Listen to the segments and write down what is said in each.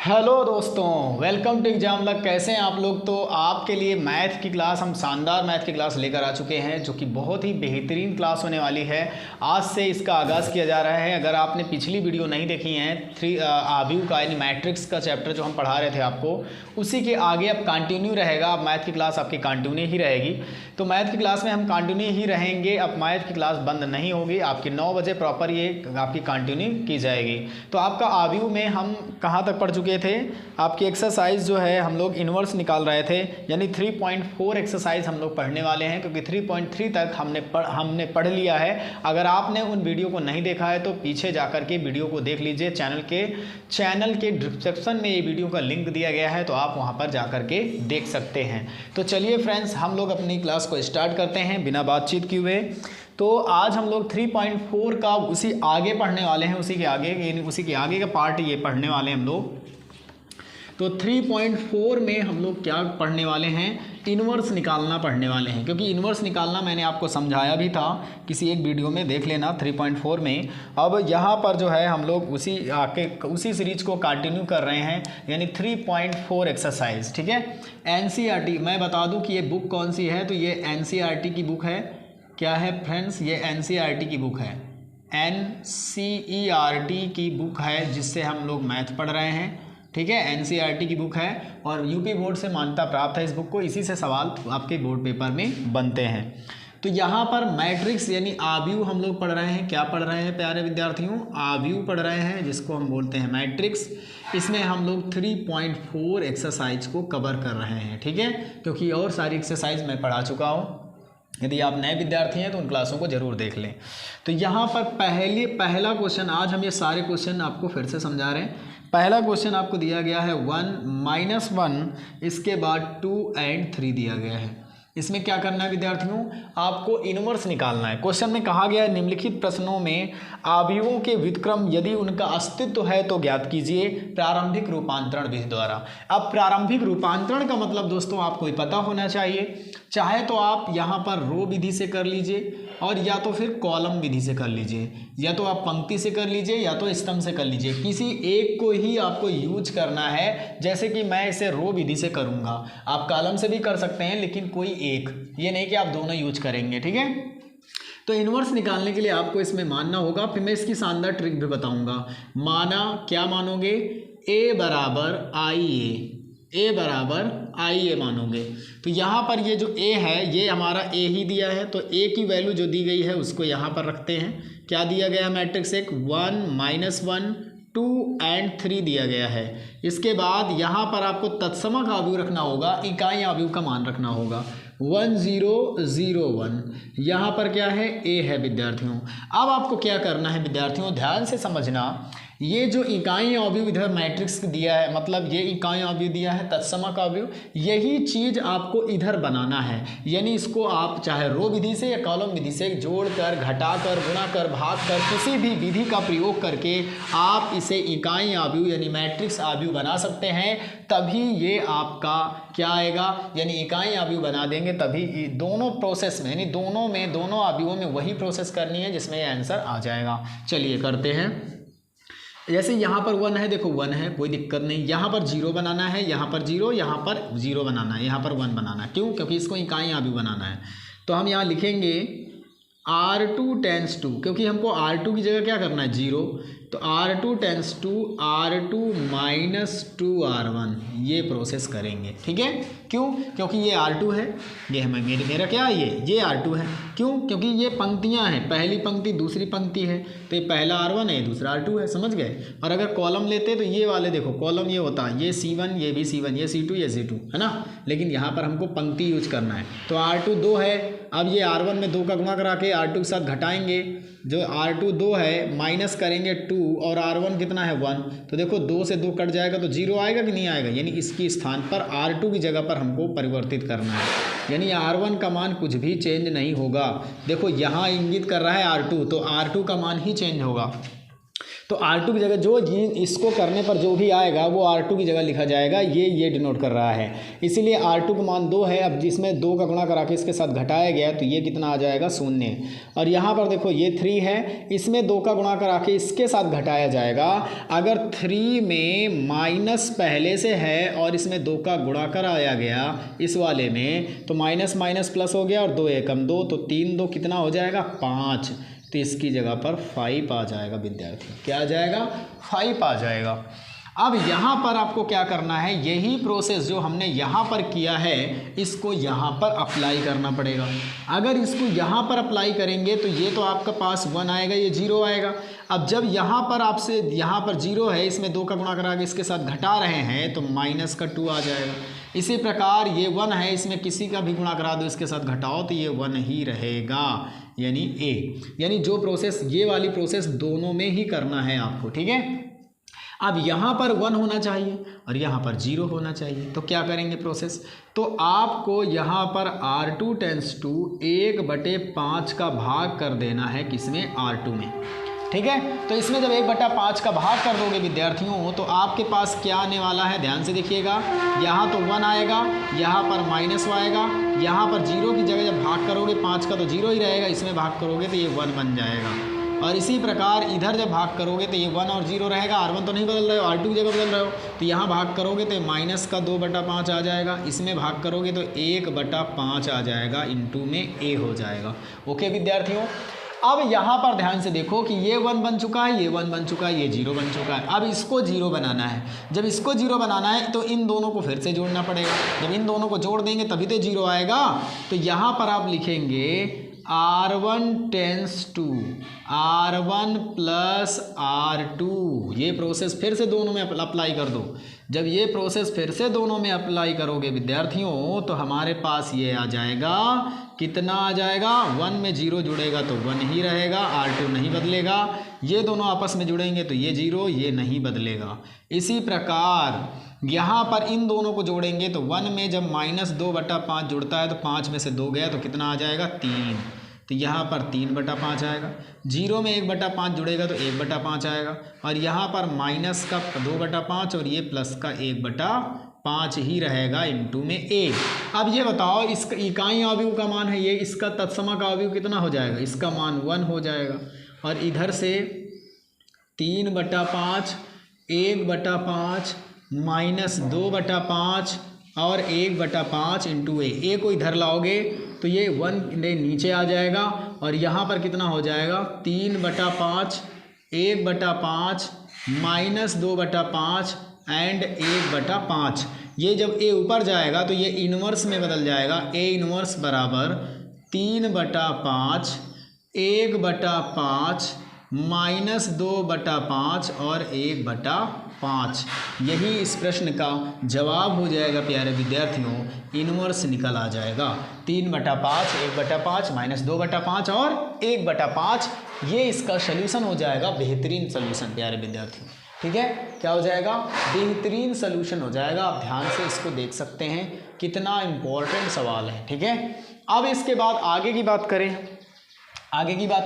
Hello दोस्तों, welcome to exam luck. कैसे हैं आप लोग। तो आपके लिए मैथ की क्लास, हम शानदार मैथ की क्लास लेकर आ चुके हैं जो कि बहुत ही बेहतरीन क्लास होने वाली है। आज से इसका आगाज़ किया जा रहा है। अगर आपने पिछली वीडियो नहीं देखी है आव्यूह का यानी मैट्रिक्स का चैप्टर जो हम पढ़ा रहे थे आपको, उसी के आगे अब कंटिन्यू रहेगा। अब मैथ की क्लास आपकी कंटिन्यू ही रहेगी। तो मैथ की क्लास में हम कंटिन्यू ही रहेंगे। अब मैथ की क्लास बंद नहीं होगी, आपकी 9 बजे प्रॉपर ये आपकी कंटिन्यू की जाएगी। तो आपका आव्यूह में हम कहाँ तक पढ़ चुके थे। आपकी एक्सरसाइज जो है हम लोग इन्वर्स निकाल रहे थे, यानी 3.4 एक्सरसाइज हम लोग पढ़ने वाले हैं, क्योंकि 3.3 तक हमने पढ़ लिया है। अगर आपने उन वीडियो को नहीं देखा है तो पीछे जाकर के वीडियो को देख लीजिए। चैनल के डिस्क्रिप्शन में ये वीडियो का लिंक दिया गया है, तो आप वहाँ पर जाकर के देख सकते हैं। तो चलिए फ्रेंड्स, हम लोग अपनी क्लास को स्टार्ट करते हैं बिना बातचीत किए हुए। तो आज हम लोग 3.4 का उसी आगे पढ़ने वाले हैं, उसी के आगे का पार्ट ये पढ़ने वाले हैं हम लोग। तो 3.4 में हम लोग क्या पढ़ने वाले हैं, इन्वर्स निकालना पढ़ने वाले हैं। क्योंकि इन्वर्स निकालना मैंने आपको समझाया भी था किसी एक वीडियो में, देख लेना 3.4 में। अब यहाँ पर जो है हम लोग उसी सीरीज को कंटिन्यू कर रहे हैं, यानी 3.4 एक्सरसाइज। ठीक है, NCERT मैं बता दूं कि ये बुक कौन सी है। तो ये NCERT की बुक है। क्या है फ्रेंड्स, ये NCERT की बुक है। NCERT की बुक है जिससे हम लोग मैथ पढ़ रहे हैं। ठीक है, NCERT की बुक है और यूपी बोर्ड से मान्यता प्राप्त है इस बुक को। इसी से सवाल आपके बोर्ड पेपर में बनते हैं। तो यहाँ पर मैट्रिक्स यानी आव्यूह हम लोग पढ़ रहे हैं। क्या पढ़ रहे हैं प्यारे विद्यार्थियों, आव्यूह पढ़ रहे हैं, जिसको हम बोलते हैं मैट्रिक्स। इसमें हम लोग 3.4 एक्सरसाइज को कवर कर रहे हैं। ठीक है, क्योंकि और सारी एक्सरसाइज मैं पढ़ा चुका हूँ। यदि आप नए विद्यार्थी हैं तो उन क्लासों को जरूर देख लें। तो यहाँ पर पहला क्वेश्चन, आज हम ये सारे क्वेश्चन आपको फिर से समझा रहे हैं। पहला क्वेश्चन आपको दिया गया है 1 - 1, इसके बाद 2 और 3 दिया गया है। इसमें क्या करना है विद्यार्थियों, आपको इन्वर्स निकालना है। क्वेश्चन में कहा गया है निम्नलिखित प्रश्नों में आव्यूहों के व्युत्क्रम यदि उनका अस्तित्व है तो ज्ञात कीजिए प्रारंभिक रूपांतरण विधि द्वारा। अब प्रारंभिक रूपांतरण का मतलब दोस्तों आपको पता होना चाहिए। चाहे तो आप यहाँ पर रो विधि से कर लीजिए, और या तो फिर कॉलम विधि से कर लीजिए, या तो आप पंक्ति से कर लीजिए, या तो स्तंभ से कर लीजिए। किसी एक को ही आपको यूज करना है। जैसे कि मैं इसे रो विधि से करूँगा, आप कॉलम से भी कर सकते हैं, लेकिन कोई एक, ये नहीं कि आप दोनों यूज करेंगे। ठीक है, तो इन्वर्स निकालने के लिए आपको इसमें मानना होगा। फिर मैं इसकी शानदार ट्रिक भी बताऊंगा। माना क्या मानोगे, A बराबर आई ए मानोगे। तो यहाँ पर ये जो A है ये हमारा A ही दिया है, तो A की वैल्यू जो दी गई है उसको यहाँ पर रखते हैं। क्या दिया गया है मैट्रिक्स, एक 1 - 1 2 और 3 दिया गया है। इसके बाद यहाँ पर आपको तत्समक आव्यूह रखना होगा, इकाई आव्यूह का मान रखना होगा 1 0 0 1। यहाँ पर क्या है, A है विद्यार्थियों। अब आपको क्या करना है विद्यार्थियों, ध्यान से समझना। ये जो इकाई आव्यूह इधर मैट्रिक्स दिया है, मतलब ये इकाई आव्यूह दिया है तत्समक आव्यूह, यही चीज़ आपको इधर बनाना है। यानी इसको आप चाहे रो विधि से या कॉलम विधि से जोड़कर, घटाकर, गुणाकर, भागकर, किसी भी विधि का प्रयोग करके आप इसे इकाई आव्यूह यानी मैट्रिक्स आव्यूह बना सकते हैं। तभी ये आपका क्या आएगा, यानी इकाई आव्यूह बना देंगे। तभी दोनों प्रोसेस में, यानी दोनों आव्यूहों में वही प्रोसेस करनी है जिसमें ये आंसर आ जाएगा। चलिए करते हैं। जैसे यहाँ पर 1 है, देखो 1 है, कोई दिक्कत नहीं। यहाँ पर 0 बनाना है, यहाँ पर 0, यहाँ पर 0 बनाना है, यहाँ पर 1 बनाना है। क्यों, क्योंकि इसको इकाई आव्यूह बनाना है। तो हम यहाँ लिखेंगे R2 टेंस टू, क्योंकि हमको R2 की जगह क्या करना है 0, तो R2 tends to R2 - 2R1 ये प्रोसेस करेंगे। ठीक है, क्यों, क्योंकि ये R2 है, ये मेरा क्या है, ये R2 है। क्यों, क्योंकि ये पंक्तियां हैं, पहली पंक्ति दूसरी पंक्ति है, तो ये पहला R1 है, दूसरा R2 है। समझ गए। और अगर कॉलम लेते तो ये वाले देखो, कॉलम ये होता है, ये C1, ये भी C1, ये C2, ये C2 है ना। लेकिन यहाँ पर हमको पंक्ति यूज करना है। तो R2 2 है, अब ये R1 में 2 का गुणा करा के R2 के साथ घटाएंगे। जो R2 2 है, माइनस करेंगे 2, और R1 कितना है 1। तो देखो 2 से 2 कट जाएगा तो 0 आएगा कि नहीं आएगा, यानी इसकी स्थान पर R2 की जगह पर हमको परिवर्तित करना है। यानी R1 का मान कुछ भी चेंज नहीं होगा। देखो यहाँ इंगित कर रहा है R2, तो R2 का मान ही चेंज होगा। तो R2 की जगह जो इसको करने पर जो भी आएगा वो R2 की जगह लिखा जाएगा, ये डिनोट कर रहा है। इसीलिए R2 का मान 2 है। अब जिसमें 2 का गुणा करा के इसके साथ घटाया गया तो ये कितना आ जाएगा 0। और यहाँ पर देखो ये 3 है, इसमें 2 का गुणा करा के इसके साथ घटाया जाएगा। अगर 3 में माइनस पहले से है और इसमें 2 का गुणा कराया गया इस वाले में, तो माइनस माइनस प्लस हो गया और 2 एकम 2, तो 3 2 कितना हो जाएगा 5। तो इसकी जगह पर 5 आ जाएगा विद्यार्थी। क्या आ जाएगा 5 आ जाएगा। अब यहाँ पर आपको क्या करना है, यही प्रोसेस जो हमने यहाँ पर किया है इसको यहाँ पर अप्लाई करना पड़ेगा। अगर इसको यहाँ पर अप्लाई करेंगे तो ये तो आपका पास 1 आएगा, ये 0 आएगा। अब जब यहाँ पर आपसे यहाँ पर 0 है, इसमें 2 का गुणा करा के इसके साथ घटा रहे हैं तो माइनस का 2 आ जाएगा। इसी प्रकार ये 1 है, इसमें किसी का भी गुणा करा दो इसके साथ घटाओ तो ये 1 ही रहेगा, यानी A। यानी जो प्रोसेस, ये वाली प्रोसेस दोनों में ही करना है आपको, ठीक है। अब यहाँ पर 1 होना चाहिए और यहाँ पर 0 होना चाहिए, तो क्या करेंगे प्रोसेस, तो आपको यहाँ पर R2 टेंस टू 1/5 का भाग कर देना है किसमें, R2 में, ठीक है। तो इसमें जब 1/5 का भाग कर दोगे विद्यार्थियों तो आपके पास क्या आने वाला है, ध्यान से देखिएगा। यहाँ तो 1 आएगा, यहाँ पर माइनस आएगा, यहाँ पर 0 की जगह जब भाग करोगे 5 का तो 0 ही रहेगा, इसमें भाग करोगे तो ये 1 बन जाएगा। और इसी प्रकार इधर जब भाग करोगे तो ये 1 और 0 रहेगा, R1 तो नहीं बदल रहे हो, R2 की जगह बदल रहे हो, तो यहाँ भाग करोगे तो माइनस का 2/5 आ जाएगा, इसमें भाग करोगे तो 1/5 आ जाएगा, इंटू में A हो जाएगा। ओके विद्यार्थियों, अब यहाँ पर ध्यान से देखो कि ये 1 बन चुका है, ये 1 बन चुका है, ये 0 बन चुका है। अब इसको 0 बनाना है। जब इसको 0 बनाना है तो इन दोनों को फिर से जोड़ना पड़ेगा। जब इन दोनों को जोड़ देंगे तभी तो 0 आएगा। तो यहाँ पर आप लिखेंगे R1 tense to R1 plus R2। ये प्रोसेस फिर से दोनों में अप्लाई कर दो। जब ये प्रोसेस फिर से दोनों में अप्लाई करोगे विद्यार्थियों तो हमारे पास ये आ जाएगा, कितना आ जाएगा, 1 में 0 जुड़ेगा तो 1 ही रहेगा, R2 नहीं बदलेगा। ये दोनों आपस में जुड़ेंगे तो ये 0, ये नहीं बदलेगा। इसी प्रकार यहाँ पर इन दोनों को जोड़ेंगे तो 1 में जब -2/5 जुड़ता है तो 5 में से 2 गया तो कितना आ जाएगा 3, तो यहाँ पर 3/5 आएगा। 0 में 1/5 जुड़ेगा तो 1/5 आएगा, और यहाँ पर माइनस का 2/5 और ये प्लस का 1/5 ही रहेगा, इंटू में A। अब ये बताओ, इसका इकाई अवयव का मान है ये, इसका तत्सम का अवयव कितना हो जाएगा, इसका मान 1 हो जाएगा। और इधर से 3/5 1/5 माइनस 2/5 और 1/5 इंटू A को इधर लाओगे तो ये 1 नीचे आ जाएगा, और यहाँ पर कितना हो जाएगा 3/5 1/5 माइनस 2/5 एंड 1/5। ये जब A ऊपर जाएगा तो ये इन्वर्स में बदल जाएगा। A इन्वर्स बराबर 3/5 1/5 माइनस 2/5 और 1/5। यही इस प्रश्न का जवाब हो जाएगा प्यारे विद्यार्थियों, इन्वर्स निकल आ जाएगा। 3/5 1/5 माइनस 2/5 और 1/5, ये इसका सल्यूशन हो जाएगा, बेहतरीन सल्यूशन प्यारे विद्यार्थियों। ठीक है, क्या हो जाएगा, बेहतरीन सल्यूशन हो जाएगा। आप ध्यान से इसको देख सकते हैं, कितना इम्पोर्टेंट सवाल है। ठीक है, अब इसके बाद आगे की बात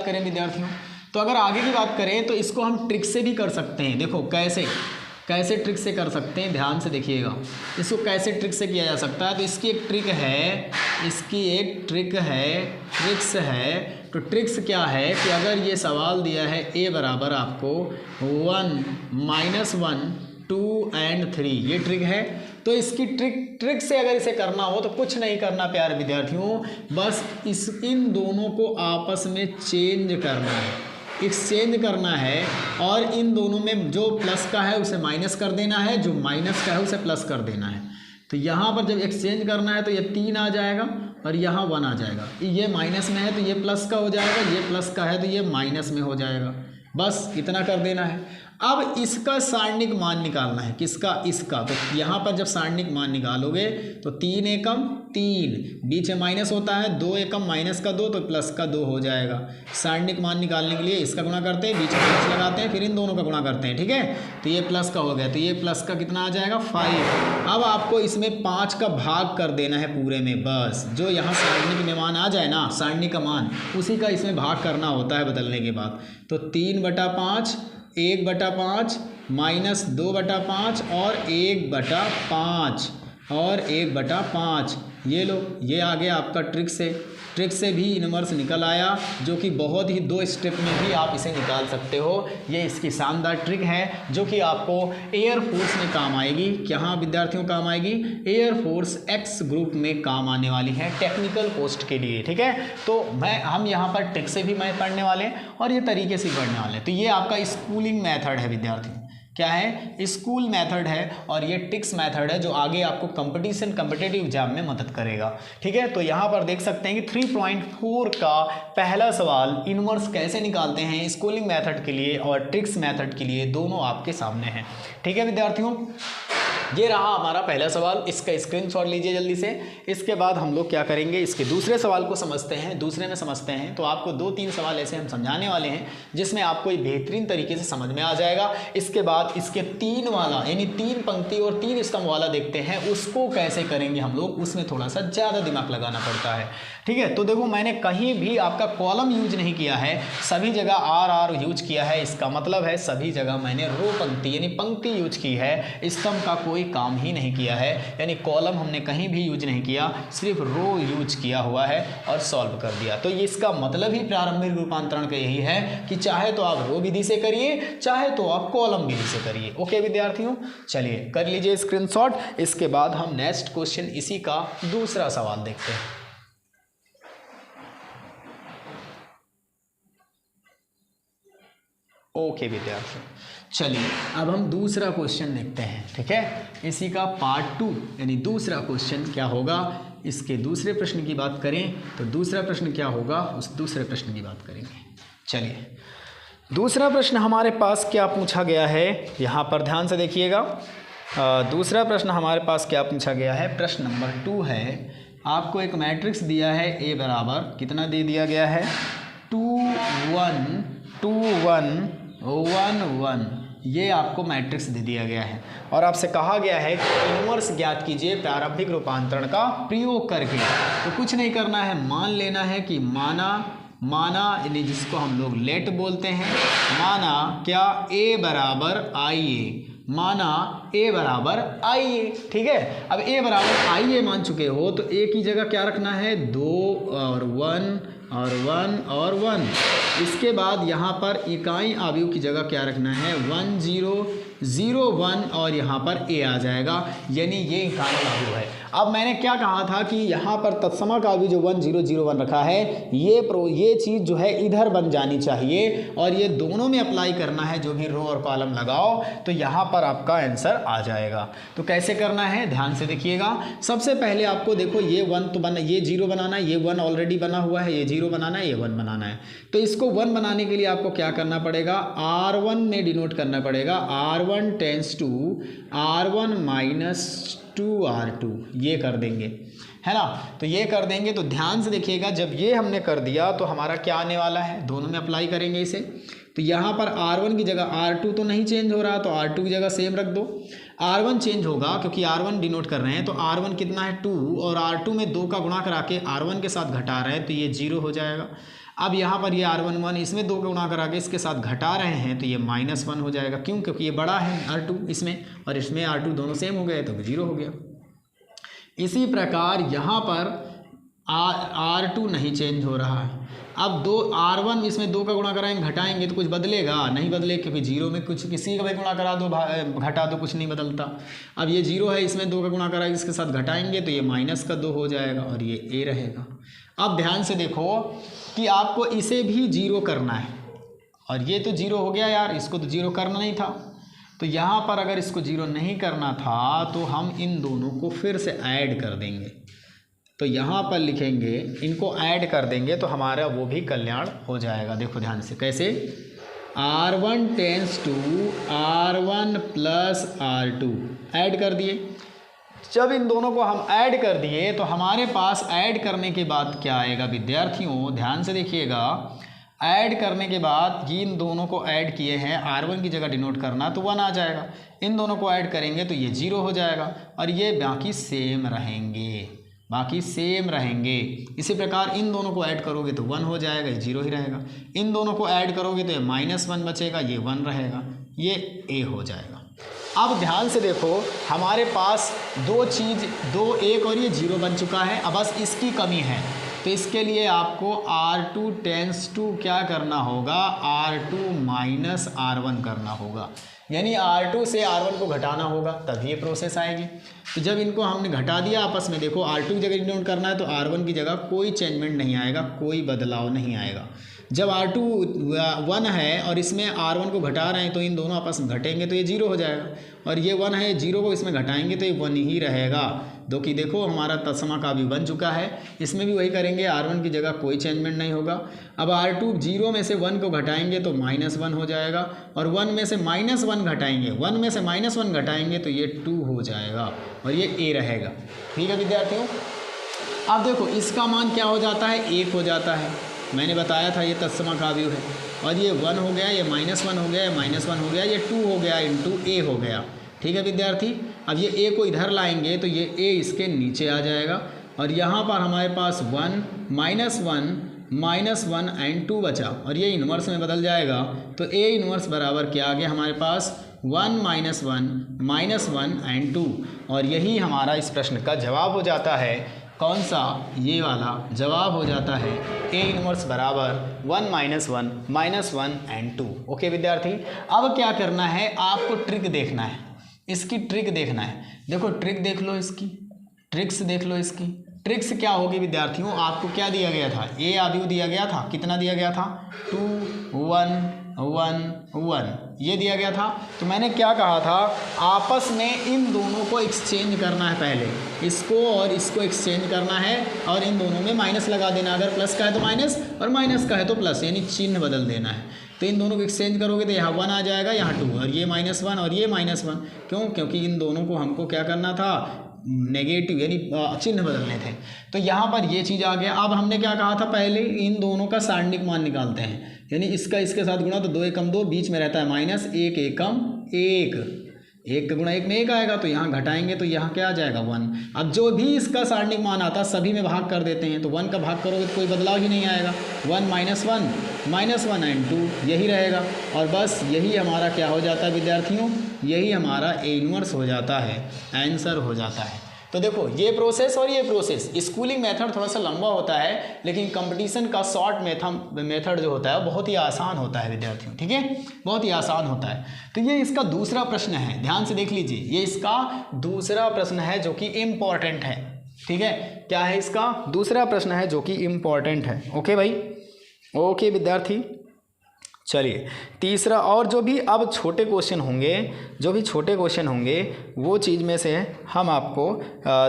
करें, विद्यार्थियों, तो अगर आगे की बात करें तो इसको हम ट्रिक से भी कर सकते हैं। देखो कैसे ट्रिक से कर सकते हैं, ध्यान से देखिएगा। इसको कैसे ट्रिक से किया जा सकता है, तो इसकी एक ट्रिक है, ट्रिक्स है। तो ट्रिक्स क्या है कि अगर ये सवाल दिया है A बराबर आपको 1 -1 2 एंड 3, ये ट्रिक है। तो इसकी ट्रिक से अगर इसे करना हो तो कुछ नहीं करना प्यारे विद्यार्थियों, बस इन दोनों को आपस में चेंज करना है, एक्सचेंज करना है, और इन दोनों में जो प्लस का है उसे माइनस कर देना है, जो माइनस का है उसे प्लस कर देना है। तो यहाँ पर जब एक्सचेंज करना है तो ये 3 आ जाएगा और यहाँ 1 आ जाएगा। ये माइनस में है तो ये प्लस का हो जाएगा, ये प्लस का है तो ये माइनस में हो जाएगा। बस इतना कर देना है। अब इसका सारणिक मान निकालना है, किसका, इसका। तो यहाँ पर जब सारणिक मान निकालोगे तो 3 एकम 3, बीच में माइनस होता है, 2 एकम माइनस का 2 तो प्लस का 2 हो जाएगा। सारणिक मान निकालने के लिए इसका गुणा करते हैं, बीच में प्लस लगाते हैं, फिर इन दोनों का गुणा करते हैं। ठीक है, तो ये प्लस का हो गया, तो ये प्लस का कितना आ जाएगा 5। अब आपको इसमें 5 का भाग कर देना है पूरे में, बस जो यहाँ सारणिक में मान आ जाए ना, सारणिक का मान, उसी का इसमें भाग करना होता है बदलने के बाद। तो 3/5 1/5 माइनस 2/5 और 1/5 और 1/5। ये लो, ये आ गया आपका ट्रिक से भी इनवर्स निकल आया, जो कि बहुत ही 2 स्टेप में भी आप इसे निकाल सकते हो। ये इसकी शानदार ट्रिक है जो कि आपको एयरफोर्स में काम आएगी। कहाँ विद्यार्थियों काम आएगी? एयरफोर्स एक्स ग्रुप में काम आने वाली है टेक्निकल पोस्ट के लिए। ठीक है, तो हम यहाँ पर ट्रिक से भी मैं पढ़ने वाले हैं और ये तरीके से पढ़ने वाले हैं। तो ये आपका स्कूलिंग मेथड है विद्यार्थी, क्या है? स्कूल मेथड है, और ये टिक्स मेथड है जो आगे आपको कॉम्पिटिटिव एग्जाम में मदद करेगा। ठीक है, तो यहाँ पर देख सकते हैं कि 3.4 का पहला सवाल इनवर्स कैसे निकालते हैं स्कूलिंग मेथड के लिए और ट्रिक्स मेथड के लिए, दोनों आपके सामने हैं। ठीक है विद्यार्थियों, ये रहा हमारा पहला सवाल, इसका स्क्रीनशॉट लीजिए जल्दी से। इसके बाद हम लोग क्या करेंगे, इसके दूसरे सवाल को समझते हैं। दूसरे में समझते हैं तो आपको 2-3 सवाल ऐसे हम समझाने वाले हैं जिसमें आपको ये बेहतरीन तरीके से समझ में आ जाएगा। इसके बाद इसके 3 वाला यानी 3 पंक्ति और 3 स्तंभ वाला देखते हैं, उसको कैसे करेंगे हम लोग, उसमें थोड़ा सा ज़्यादा दिमाग लगाना पड़ता है। ठीक है, तो देखो मैंने कहीं भी आपका कॉलम यूज नहीं किया है, सभी जगह आर यूज किया है। इसका मतलब है सभी जगह मैंने रो पंक्ति यानी पंक्ति यूज की है, स्तंभ का कोई काम ही नहीं किया है, यानी कॉलम हमने कहीं भी यूज नहीं किया, सिर्फ रो यूज किया हुआ है और सॉल्व कर दिया। तो इसका मतलब ही प्रारंभिक रूपांतरण का यही है कि चाहे तो आप रो विधि से करिए, चाहे तो आप कॉलम विधि से करिए। ओके विद्यार्थियों, चलिए कर लीजिए स्क्रीनशॉट। इसके बाद हम नेक्स्ट क्वेश्चन इसी का दूसरा सवाल देखते हैं। ओके विद्यार्थियों, चलिए अब हम दूसरा क्वेश्चन देखते हैं। ठीक है, इसी का पार्ट 2 यानी दूसरा क्वेश्चन क्या होगा, इसके दूसरे प्रश्न की बात करें तो दूसरा प्रश्न क्या होगा, उस दूसरे प्रश्न की बात करेंगे। चलिए दूसरा प्रश्न हमारे पास क्या पूछा गया है, यहाँ पर ध्यान से देखिएगा। दूसरा प्रश्न हमारे पास क्या पूछा गया है, प्रश्न नंबर 2 है। आपको एक मैट्रिक्स दिया है, ए बराबर कितना दे दिया गया है, 2 1 2 1 1 1, ये आपको मैट्रिक्स दे दिया गया है और आपसे कहा गया है कि इनवर्स ज्ञात कीजिए प्रारंभिक रूपांतरण का प्रयोग करके। तो कुछ नहीं करना है, मान लेना है कि माना यानी जिसको हम लोग लेट बोलते हैं, माना क्या, a बराबर IA, माना a बराबर IA। ठीक है, अब a बराबर IA मान चुके हो तो a की जगह क्या रखना है, 2 और 1 और 1 और 1। इसके बाद यहाँ पर इकाई अवयव की जगह क्या रखना है, 1 0 0 1 और यहाँ पर a आ जाएगा, यानी ये इकाई अवयव है। अब मैंने क्या कहा था कि यहाँ पर तत्समक अवयव जो 1 0 0 1 रखा है, ये चीज़ जो है इधर बन जानी चाहिए और ये दोनों में अप्लाई करना है। जो भी रो और कॉलम लगाओ तो यहाँ पर आपका आंसर आ जाएगा। तो कैसे करना है, ध्यान से देखिएगा। सबसे पहले आपको देखो ये 1 तो बना, ये 0 बनाना है, ये 1 ऑलरेडी बना हुआ है, ये 0 बनाना है, ये 1 बनाना है। तो इसको 1 बनाने के लिए आपको क्या करना पड़ेगा, R1 में डिनोट करना पड़ेगा। R1 tense to R1 minus 2R2, ये कर देंगे, है ना। तो ये कर देंगे, तो ध्यान से देखिएगा। जब ये हमने कर दिया तो हमारा क्या आने वाला है, दोनों में अप्लाई करेंगे इसे। तो यहाँ पर R1 की जगह R2 तो नहीं चेंज हो रहा, तो R2 की जगह सेम रख दो। R1 चेंज होगा क्योंकि R1 डिनोट कर रहे हैं, तो R1 कितना है 2 और R2 में 2 का गुणा करा के R1 के साथ घटा रहे हैं तो ये 0 हो जाएगा। अब यहाँ पर ये R1 1 इसमें 2 का गुणा करा के इसके साथ घटा रहे हैं तो ये -1 हो जाएगा। क्यों, क्योंकि ये बड़ा है R2 इसमें और इसमें R2 दोनों सेम हो गए तो 0 हो गया। इसी प्रकार यहाँ पर R2 नहीं चेंज हो रहा है। अब R1 इसमें 2 का गुणा कराएंगे, घटाएंगे तो कुछ बदलेगा, नहीं बदले, क्योंकि 0 में कुछ किसी का भी गुणा करा दो, घटा दो, कुछ नहीं बदलता। अब ये 0 है, इसमें 2 का गुणा कराएंगे, इसके साथ घटाएंगे तो ये -2 हो जाएगा और ये a रहेगा। अब ध्यान से देखो कि आपको इसे भी 0 करना है और ये तो 0 हो गया यार, इसको तो 0 करना नहीं था। तो यहाँ पर अगर इसको 0 नहीं करना था तो हम इन दोनों को फिर से ऐड कर देंगे। तो यहाँ पर लिखेंगे, इनको ऐड कर देंगे तो हमारा वो भी कल्याण हो जाएगा। देखो ध्यान से कैसे, R1 tense to R1 plus R2 add कर दिए। जब इन दोनों को हम ऐड कर दिए तो हमारे पास ऐड करने के बाद क्या आएगा विद्यार्थियों, ध्यान से देखिएगा। ऐड करने के बाद इन दोनों को ऐड किए हैं, R1 की जगह डिनोट करना तो 1 आ जाएगा। इन दोनों को ऐड करेंगे तो ये 0 हो जाएगा और ये बाकी सेम रहेंगे। बाकी सेम रहेंगे। इसी प्रकार इन दोनों को ऐड करोगे तो 1 हो जाएगा, ये 0 ही रहेगा। इन दोनों को ऐड करोगे तो ये -1 बचेगा, ये 1 रहेगा, ये a हो जाएगा। अब ध्यान से देखो, हमारे पास दो चीज़, 2 1 और ये 0 बन चुका है। अब बस इसकी कमी है, तो इसके लिए आपको R2 टेंस टू क्या करना होगा, R2 माइनस R1 करना होगा, यानी R2 से R1 को घटाना होगा, तभी ये प्रोसेस आएगी। तो जब इनको हमने घटा दिया आपस में, देखो R2 की जगह डिनोट करना है तो R1 की जगह कोई चेंजमेंट नहीं आएगा, कोई बदलाव नहीं आएगा। जब R2 1 है और इसमें R1 को घटा रहे हैं तो इन दोनों आपस में घटेंगे तो ये 0 हो जाएगा, और ये 1 है, 0 को इसमें घटाएंगे तो ये 1 ही रहेगा। दो कि देखो हमारा तत्सम का भी बन चुका है, इसमें भी वही करेंगे, R1 की जगह कोई चेंजमेंट नहीं होगा। अब R2 0 में से 1 को घटाएंगे तो -1 हो जाएगा, और 1 में से -1 घटाएंगे, 1 में से -1 घटाएंगे तो ये 2 हो जाएगा, और ये a रहेगा। ठीक है विद्यार्थियों, अब देखो इसका मान क्या हो जाता है, 1 हो जाता है। मैंने बताया था ये तत्सम का अवयव है, और ये 1 हो गया, ये -1 हो गया, ये -1 हो गया, ये 2 हो गया इंटू a हो गया। ठीक है विद्यार्थी, अब ये a को इधर लाएंगे तो ये a इसके नीचे आ जाएगा, और यहाँ पर हमारे पास 1 -1 एंड 2 बचा, और ये इन्वर्स में बदल जाएगा, तो a इन्वर्स बराबर क्या आ गया हमारे पास, 1 -1 एंड 2, और यही हमारा इस प्रश्न का जवाब हो जाता है। कौन सा, ये वाला जवाब हो जाता है a इन्वर्स बराबर 1 -1 एंड 2। ओके विद्यार्थी, अब क्या करना है, आपको ट्रिक देखना है, इसकी ट्रिक देखना है। देखो ट्रिक देख लो, इसकी ट्रिक्स देख लो। इसकी ट्रिक्स क्या होगी विद्यार्थियों, आपको क्या दिया गया था, a अवयव दिया गया था, कितना दिया गया था, 2 1 1 1 ये दिया गया था। तो मैंने क्या कहा था, आपस में इन दोनों को एक्सचेंज करना है, पहले इसको और इसको एक्सचेंज करना है, और इन दोनों में माइनस लगा देना, अगर प्लस का है तो माइनस और माइनस का है तो प्लस, यानी चिन्ह बदल देना है। तो इन दोनों को एक्सचेंज करोगे तो यहाँ 1 आ जाएगा, यहाँ 2, और ये -1 और ये -1, क्यों, क्योंकि इन दोनों को हमको क्या करना था, नेगेटिव यानी चिन्ह बदलने थे। तो यहाँ पर ये चीज़ आ गया। अब हमने क्या कहा था, पहले इन दोनों का सारणिक मान निकालते हैं, यानी इसका इसके साथ गुणा तो 2 एकम 2, बीच में रहता है -1 एकम 1, 1 का गुणा 1 में 1 आएगा, तो यहाँ घटाएंगे तो यहाँ क्या आ जाएगा 1। अब जो भी इसका सारणिक मान आता सभी में भाग कर देते हैं, तो 1 का भाग करोगे तो कोई बदलाव ही नहीं आएगा, 1 -1 एंड 2 यही रहेगा, और बस यही हमारा क्या हो जाता है विद्यार्थियों, यही हमारा a इन्वर्स हो जाता है, आंसर हो जाता है। तो देखो ये प्रोसेस और ये प्रोसेस, स्कूलिंग मेथड थोड़ा सा लंबा होता है, लेकिन कंपटीशन का शॉर्ट मेथड जो होता है बहुत ही आसान होता है विद्यार्थियों। ठीक है, बहुत ही आसान होता है। तो ये इसका दूसरा प्रश्न है, ध्यान से देख लीजिए, ये इसका दूसरा प्रश्न है जो कि इम्पॉर्टेंट है। ठीक है, क्या है इसका दूसरा प्रश्न है जो कि इम्पॉर्टेंट है। ओके भाई, ओके विद्यार्थी, चलिए तीसरा, और जो भी अब छोटे क्वेश्चन होंगे, जो भी छोटे क्वेश्चन होंगे वो चीज़ में से हम आपको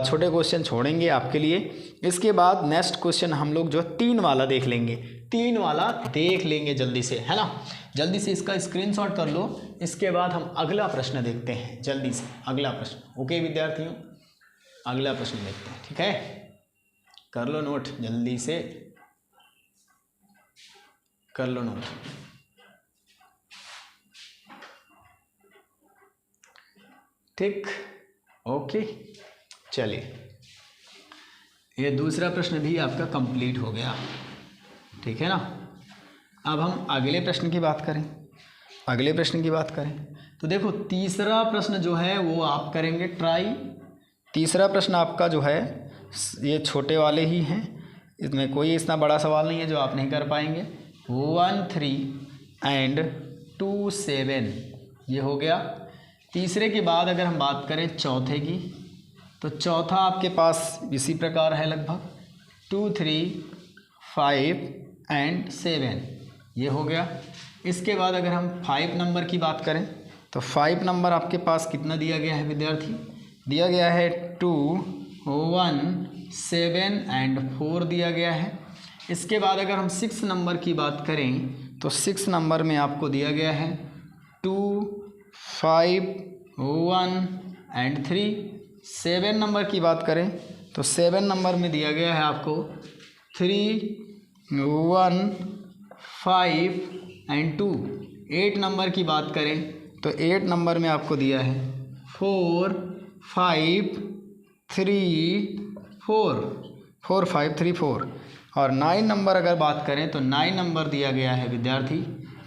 छोटे क्वेश्चन छोड़ेंगे आपके लिए। इसके बाद नेक्स्ट क्वेश्चन हम लोग जो 3 वाला देख लेंगे, 3 वाला देख लेंगे जल्दी से, है ना। जल्दी से इसका स्क्रीनशॉट कर लो, इसके बाद हम अगला प्रश्न देखते हैं जल्दी से, अगला प्रश्न। ओके विद्यार्थियों, अगला प्रश्न देखते हैं। ठीक है, कर लो नोट, जल्दी से कर लो नोट। ठीक, ओके, चलिए ये दूसरा प्रश्न भी आपका कंप्लीट हो गया। ठीक है ना, अब हम अगले प्रश्न की बात करें, अगले प्रश्न की बात करें तो देखो तीसरा प्रश्न जो है वो आप करेंगे ट्राई। तीसरा प्रश्न आपका जो है ये छोटे वाले ही हैं, इसमें कोई इतना बड़ा सवाल नहीं है जो आप नहीं कर पाएंगे। 1 3 एंड 2 7 ये हो गया। तीसरे के बाद अगर हम बात करें चौथे की, तो चौथा आपके पास इसी प्रकार है लगभग 2 3 5 एंड 7 ये हो गया। इसके बाद अगर हम 5 नंबर की बात करें तो 5 नंबर आपके पास कितना दिया गया है विद्यार्थी, दिया गया है 2 1 7 एंड 4 दिया गया है। इसके बाद अगर हम 6 नंबर की बात करें तो 6 नंबर में आपको दिया गया है 2 5 1 एंड 3। 7 नंबर की बात करें तो 7 नंबर में दिया गया है आपको 3 1 5 एंड 2। 8 नंबर की बात करें तो 8 नंबर में आपको दिया है 4 5 3 4 5 3 4। और 9 नंबर अगर बात करें तो 9 नंबर दिया गया है विद्यार्थी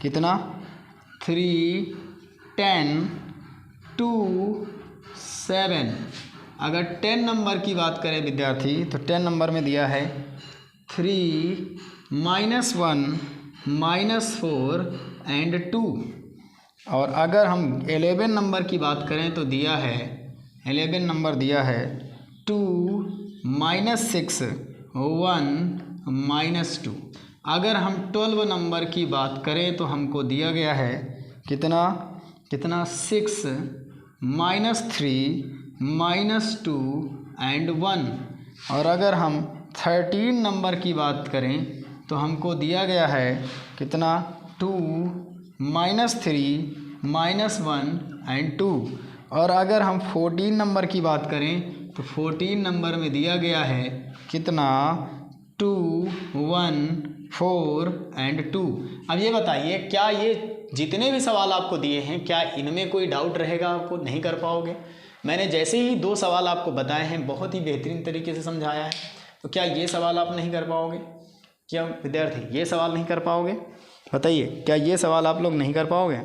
कितना 3 10 2 7। अगर 10 नंबर की बात करें विद्यार्थी तो 10 नंबर में दिया है 3 -1 -4 एंड 2। और अगर हम 11 नंबर की बात करें तो दिया है 11 नंबर दिया है 2 -6 1 -2। अगर हम 12 नंबर की बात करें तो हमको दिया गया है कितना 6 -3 -2 एंड 1। और अगर हम 13 नंबर की बात करें तो हमको दिया गया है कितना 2 -3 -1 एंड 2। और अगर हम 14 नंबर की बात करें तो 14 नंबर में दिया गया है कितना 2 1 4 एंड 2। अब ये बताइए क्या ये जितने भी सवाल आपको दिए हैं क्या इनमें कोई डाउट रहेगा आपको, नहीं कर पाओगे? मैंने जैसे ही 2 सवाल आपको बताए हैं बहुत ही बेहतरीन तरीके से समझाया है, तो क्या ये सवाल आप नहीं कर पाओगे? क्या विद्यार्थी ये सवाल नहीं कर पाओगे? बताइए क्या ये सवाल आप लोग नहीं कर पाओगे?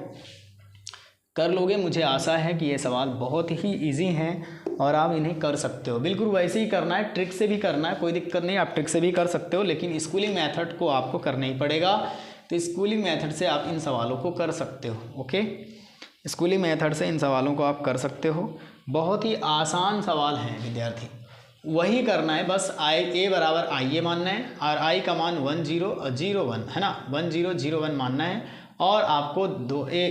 कर लोगे, मुझे आशा है कि ये सवाल बहुत ही इजी हैं और आप इन्हें कर सकते हो। बिल्कुल वैसे ही करना है, ट्रिक से भी करना है, कोई दिक्कत नहीं, आप ट्रिक से भी कर सकते हो, लेकिन स्कूलिंग मेथड को आपको करना ही पड़ेगा। तो स्कूलिंग मेथड से आप इन सवालों को कर सकते हो। ओके, स्कूलिंग मेथड से इन सवालों को आप कर सकते हो। बहुत ही आसान सवाल हैं विद्यार्थी, वही करना है, बस a बराबर IA मानना है और I का मान 1 0 0 1 है ना, 1 0 0 1 मानना है। और आपको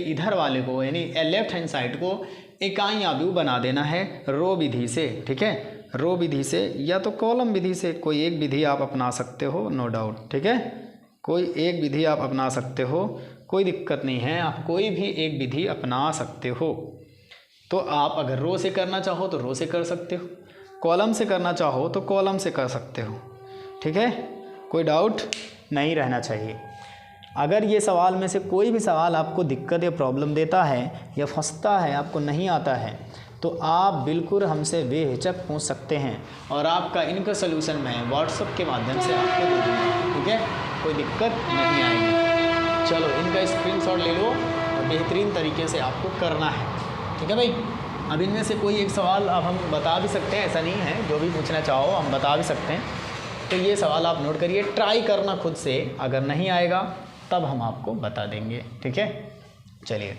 इधर वाले को यानी लेफ्ट हैंड साइड को इकाई आव्यूह बना देना है रो विधि से। ठीक है, रो विधि से या तो कॉलम विधि से, कोई एक विधि आप अपना सकते हो, नो डाउट। ठीक है, कोई एक विधि आप अपना सकते हो, कोई दिक्कत नहीं है, आप कोई भी एक विधि अपना सकते हो। तो आप अगर रो से करना चाहो तो रो से कर सकते हो, कॉलम से करना चाहो तो कॉलम से कर सकते हो। ठीक है, कोई डाउट नहीं रहना चाहिए। अगर ये सवाल में से कोई भी सवाल आपको दिक्कत या प्रॉब्लम देता है या फंसता है, आपको नहीं आता है, तो आप बिल्कुल हमसे बेहिचक पूछ सकते हैं और आपका इनका सलूशन मैं व्हाट्सएप के माध्यम से आपको दे दूँगा। ठीक है, कोई दिक्कत नहीं आएगी। चलो इनका स्क्रीनशॉट ले लो और बेहतरीन तरीके से आपको करना है। ठीक है भाई, अब इनमें से कोई एक सवाल अब हम बता भी सकते हैं, ऐसा नहीं है, जो भी पूछना चाहो हम बता भी सकते हैं। तो ये सवाल आप नोट करिए, ट्राई करना खुद से, अगर नहीं आएगा तब हम आपको बता देंगे। ठीक है, चलिए,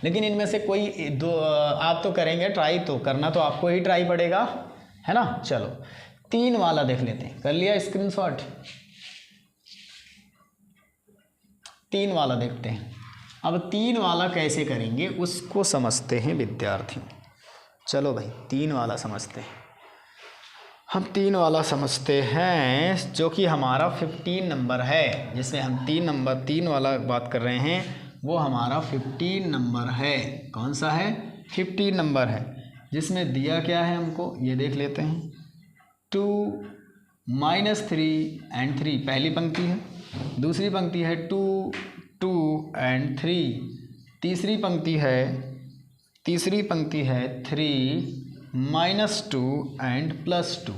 लेकिन इनमें से कोई दो आप तो करेंगे ट्राई, तो करना तो आपको ही ट्राई पड़ेगा, है ना। चलो 3 वाला देख लेते हैं, कर लिया स्क्रीनशॉट? 3 वाला देखते हैं। अब 3 वाला कैसे करेंगे उसको समझते हैं विद्यार्थियों। चलो भाई 3 वाला समझते हैं। हम 3 वाला समझते हैं जो कि हमारा 15 नंबर है, जिसमें हम 3 वाला बात कर रहे हैं, वो हमारा 15 नंबर है। कौन सा है? 15 नंबर है, जिसमें दिया क्या है हमको, ये देख लेते हैं। 2 -3 एंड 3 पहली पंक्ति है, दूसरी पंक्ति है 2 2 एंड 3, तीसरी पंक्ति है 3 -2 एंड +2।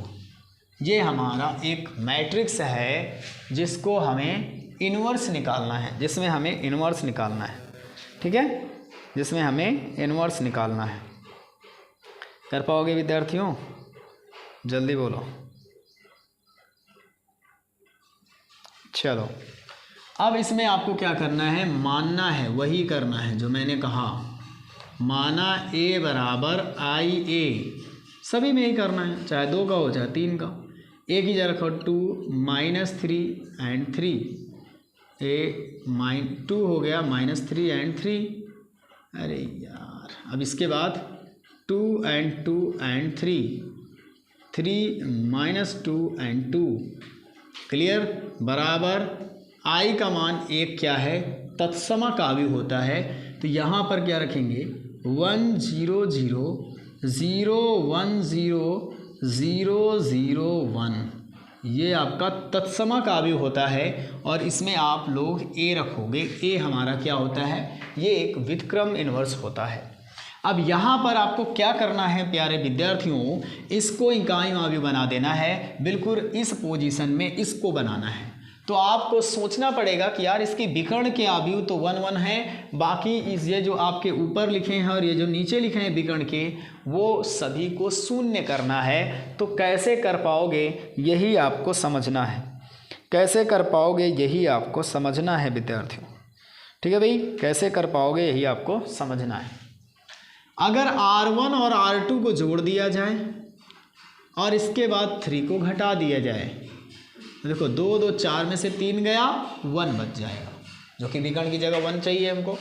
ये हमारा एक मैट्रिक्स है जिसको हमें इन्वर्स निकालना है, जिसमें हमें इन्वर्स निकालना है। ठीक है, जिसमें हमें इन्वर्स निकालना है। कर पाओगे विद्यार्थियों? जल्दी बोलो। चलो अब इसमें आपको क्या करना है, मानना है, वही करना है जो मैंने कहा, माना A बराबर IA, सभी में ही करना है, चाहे 2 का हो चाहे 3 का। एक ही जगह रखो 2 -3 एंड 3, 2 हो गया -3 एंड 3। अरे यार, अब इसके बाद 2 एंड 2 एंड 3 -2 एंड 2, क्लियर, बराबर I का मान 1 क्या है, तत्समकाव्य होता है। तो यहाँ पर क्या रखेंगे, 1 0 0 0 1 0 0 0 1, ये आपका तत्समकाव्य होता है। और इसमें आप लोग A रखोगे। A हमारा क्या होता है, ये एक व्युत्क्रम इन्वर्स होता है। अब यहाँ पर आपको क्या करना है प्यारे विद्यार्थियों, इसको इकाई मावी बना देना है, बिल्कुल इस पोजीशन में इसको बनाना है। तो आपको सोचना पड़ेगा कि यार इसकी विकर्ण के अवयव तो 1 1 है, बाकी इस ये जो आपके ऊपर लिखे हैं और ये जो नीचे लिखे हैं विकर्ण के, वो सभी को शून्य करना है। तो कैसे कर पाओगे यही आपको समझना है, कैसे कर पाओगे यही आपको समझना है विद्यार्थियों। ठीक है भाई, कैसे कर पाओगे यही आपको समझना है। अगर R1 और R2 को जोड़ दिया जाए और इसके बाद 3 को घटा दिया जाए, देखो 2 2 4 में से 3 गया, 1 बच जाएगा, जो कि विकर्ण की जगह 1 चाहिए हमको।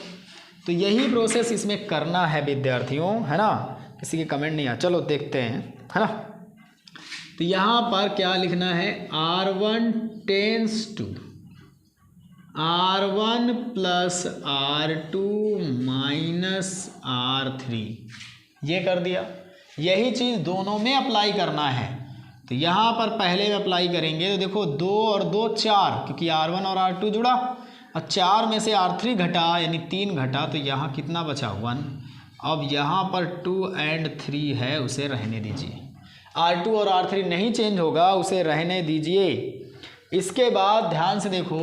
तो यही प्रोसेस इसमें करना है विद्यार्थियों, है ना। किसी के कमेंट नहीं आ, चलो देखते हैं, है ना। तो यहाँ पर क्या लिखना है, R1 tense to R1 plus R2 minus R3, ये कर दिया। यही चीज़ दोनों में अप्लाई करना है। तो यहाँ पर पहले में अप्लाई करेंगे तो देखो 2 और 2 4, क्योंकि R1 और R2 जुड़ा, और 4 में से R3 घटा यानी 3 घटा, तो यहाँ कितना बचा 1। अब यहाँ पर 2 और 3 है, उसे रहने दीजिए। R2 और R3 नहीं चेंज होगा, उसे रहने दीजिए। इसके बाद ध्यान से देखो,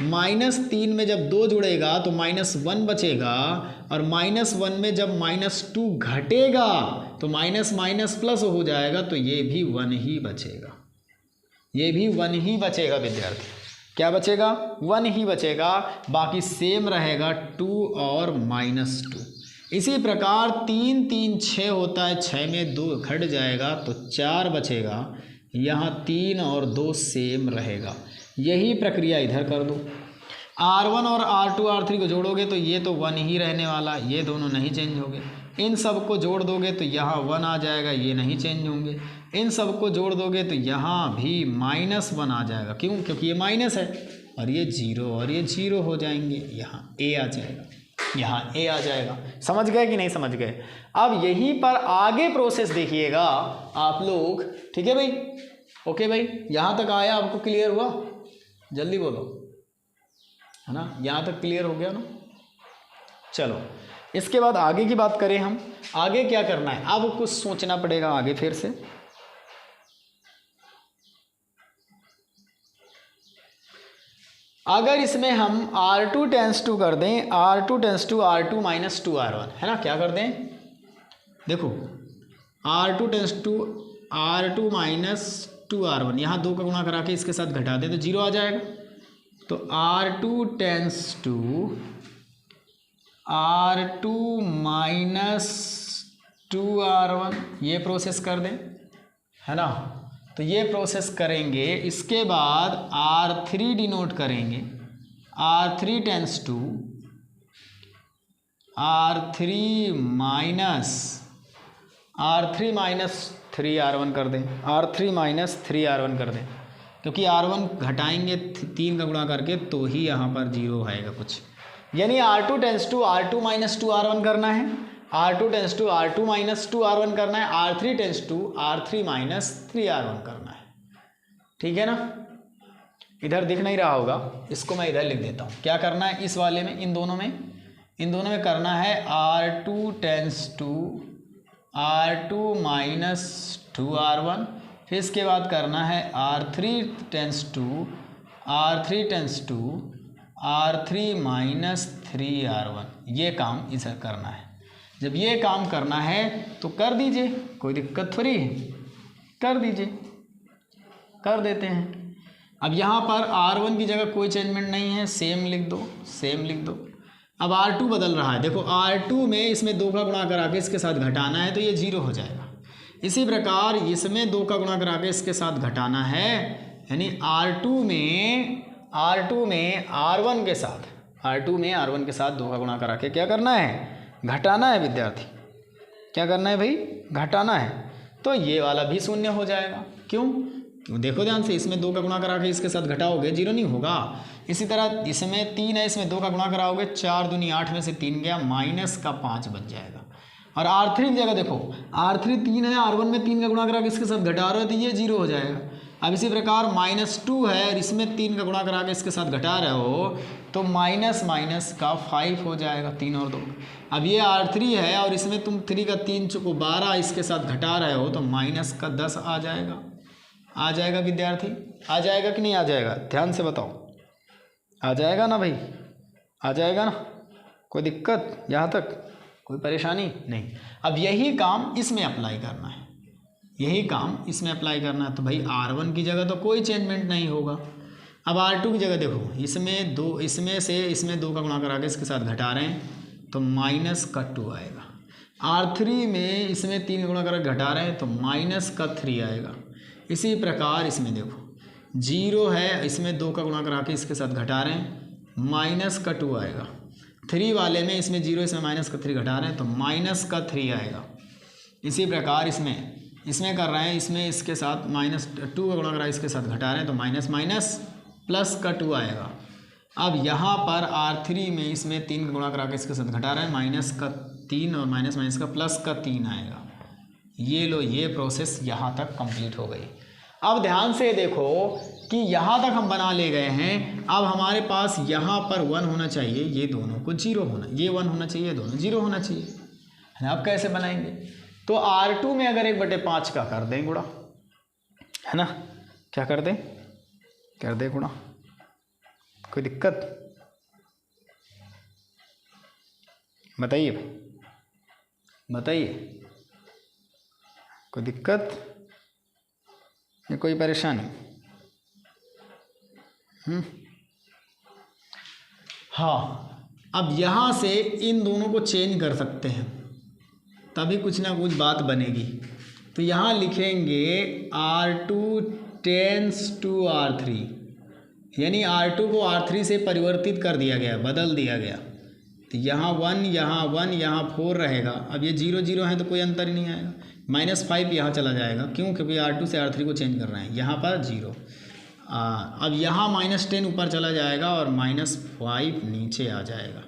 -3 में जब 2 जुड़ेगा तो -1 बचेगा, और -1 में जब -2 घटेगा तो माइनस माइनस प्लस हो जाएगा, तो ये भी 1 ही बचेगा, ये भी 1 ही बचेगा विद्यार्थी। क्या बचेगा, 1 ही बचेगा, बाकी सेम रहेगा 2 और -2। इसी प्रकार 3 3 6 होता है, 6 में 2 घट जाएगा तो 4 बचेगा, यहाँ 3 और 2 सेम रहेगा। यही प्रक्रिया इधर कर दो। R1 और R2 R3 को जोड़ोगे तो ये तो 1 ही रहने वाला, ये दोनों नहीं चेंज होंगे। इन सब को जोड़ दोगे तो यहाँ 1 आ जाएगा, ये नहीं चेंज होंगे। इन सब को जोड़ दोगे तो यहाँ भी -1 आ जाएगा, क्यों, क्योंकि ये माइनस है, और ये 0 और ये 0 हो जाएंगे, यहाँ A आ जाएगा, यहाँ A आ जाएगा। समझ गए कि नहीं समझ गए। अब यहीं पर आगे प्रोसेस देखिएगा आप लोग, ठीक है भाई, ओके भाई, यहाँ तक आया, आपको क्लियर हुआ, जल्दी बोलो, है ना, यहाँ तक क्लियर हो गया ना। चलो इसके बाद आगे की बात करें हम, आगे क्या करना है, अब कुछ सोचना पड़ेगा आगे फिर से। अगर इसमें हम R2 टेंस टू कर दें, R2 tends to R2 minus 2R1, है ना, क्या कर दें, देखो R2 tends to R2 minus 2R1, यहाँ 2 का गुणा करा के इसके साथ घटा दें तो 0 आ जाएगा। तो R2 tends to R2 minus 2R1, ये प्रोसेस कर दें, है ना। तो ये प्रोसेस करेंगे, इसके बाद R3 डिनोट करेंगे, R3 tends to R3 minus 3R1 कर दें, R3 माइनस 3R1 कर दें, क्योंकि R1 घटाएंगे 3 का गुणा करके तो ही यहाँ पर 0 आएगा कुछ, यानी R2 tends to R2 minus 2R1 करना है, R2 tends to R2 minus 2R1 करना है, R3 tends to R3 minus 3R1 करना है। ठीक है ना, इधर दिख नहीं रहा होगा, इसको मैं इधर लिख देता हूँ। क्या करना है इस वाले में, इन दोनों में करना है R2 tends to R2 minus 2R1, फिर इसके बाद करना है R3 tends to R3 minus 3R1, ये काम इसे करना है। जब ये काम करना है तो कर दीजिए, कोई दिक्कत थोड़ी है, कर दीजिए, कर देते हैं। अब यहाँ पर R1 की जगह कोई चेंजमेंट नहीं है, सेम लिख दो। अब R2 बदल रहा है, देखो R2 में इसमें 2 का गुणा करा के इसके साथ घटाना है तो ये 0 हो जाएगा। इसी प्रकार इसमें 2 का गुणा करा के इसके साथ घटाना है, यानी R2 में R1 के साथ 2 का गुणा करा के क्या करना है, घटाना है विद्यार्थी। क्या करना है भाई, घटाना है। तो ये वाला भी 0 हो जाएगा, क्यों, देखो ध्यान से, इसमें 2 का गुणा करा के इसके साथ घटाओगे 0 नहीं होगा। इसी तरह इसमें 3 है, इसमें 2 का गुणा कराओगे, 4 दूनी 8 में से 3 गया, माइनस का 5 बच जाएगा। और R3 की जगह देखो, R3 3 है, R1 में 3 का गुणा करा के इसके साथ घटा रहे हो तो ये 0 हो जाएगा। अब इसी प्रकार -2 है और इसमें 3 का गुणा करा के इसके साथ घटा रहे हो तो माइनस माइनस का 5 हो जाएगा, 3 और 2। अब ये R3 है और इसमें तुम 3 का 3 चुको 12 इसके साथ घटा रहे हो तो माइनस का 10 आ जाएगा। आ जाएगा विद्यार्थी? आ जाएगा कि नहीं आ जाएगा? ध्यान से बताओ। आ जाएगा ना भाई? आ जाएगा ना? कोई दिक्कत यहाँ तक? कोई परेशानी नहीं? अब यही काम इसमें अप्लाई करना है, यही काम इसमें अप्लाई करना है। तो भाई R1 की जगह तो कोई चेंजमेंट नहीं होगा। अब R2 की जगह देखो, इसमें 2, इसमें से इसमें 2 का गुणा करा के इसके साथ घटा रहे हैं तो माइनस का 2 आएगा। R3 में इसमें 3 गुणा करा घटा रहे हैं तो माइनस का 3 आएगा। इसी प्रकार इसमें देखो 0 है, इसमें 2 का गुणा करा के इसके साथ घटा रहे हैं माइनस का 2 आएगा। 3 वाले में इसमें 0, इसमें माइनस का 3 घटा रहे हैं तो माइनस का 3 आएगा। इसी प्रकार इसमें कर रहे हैं, इसमें इसके साथ -2 का गुणा करा इसके साथ घटा रहे हैं तो माइनस माइनस प्लस का 2 आएगा। अब यहाँ पर R3 में इसमें 3 का गुणा करा के इसके साथ घटा रहे हैं माइनस का 3 और माइनस माइनस का प्लस का 3 आएगा। ये लो, ये प्रोसेस यहाँ तक कंप्लीट हो गई। अब ध्यान से देखो कि यहाँ तक हम बना ले गए हैं। अब हमारे पास यहाँ पर 1 होना चाहिए, ये दोनों को 0 होना, ये 1 होना चाहिए, ये दोनों 0 होना चाहिए, है ना? अब कैसे बनाएंगे? तो R2 में अगर 1/5 का कर दें गुणा, है ना? क्या कर दें? कर दें गुणा, कोई दिक्कत? बताइए भाई, बताइए, कोई दिक्कत या कोई परेशानी? हाँ, अब यहाँ से इन दोनों को चेंज कर सकते हैं, तभी कुछ ना कुछ बात बनेगी। तो यहाँ लिखेंगे R2 टेंस टू R3, यानी R2 को R3 से परिवर्तित कर दिया गया, बदल दिया गया। तो यहाँ 1, यहाँ 1, यहाँ 4 रहेगा। अब ये 0 0 है तो कोई अंतर ही नहीं आएगा। -5 यहाँ चला जाएगा, क्यों? क्योंकि R2 से R3 को चेंज कर रहे हैं। यहाँ पर 0। अब यहाँ -10 ऊपर चला जाएगा और -5 नीचे आ जाएगा।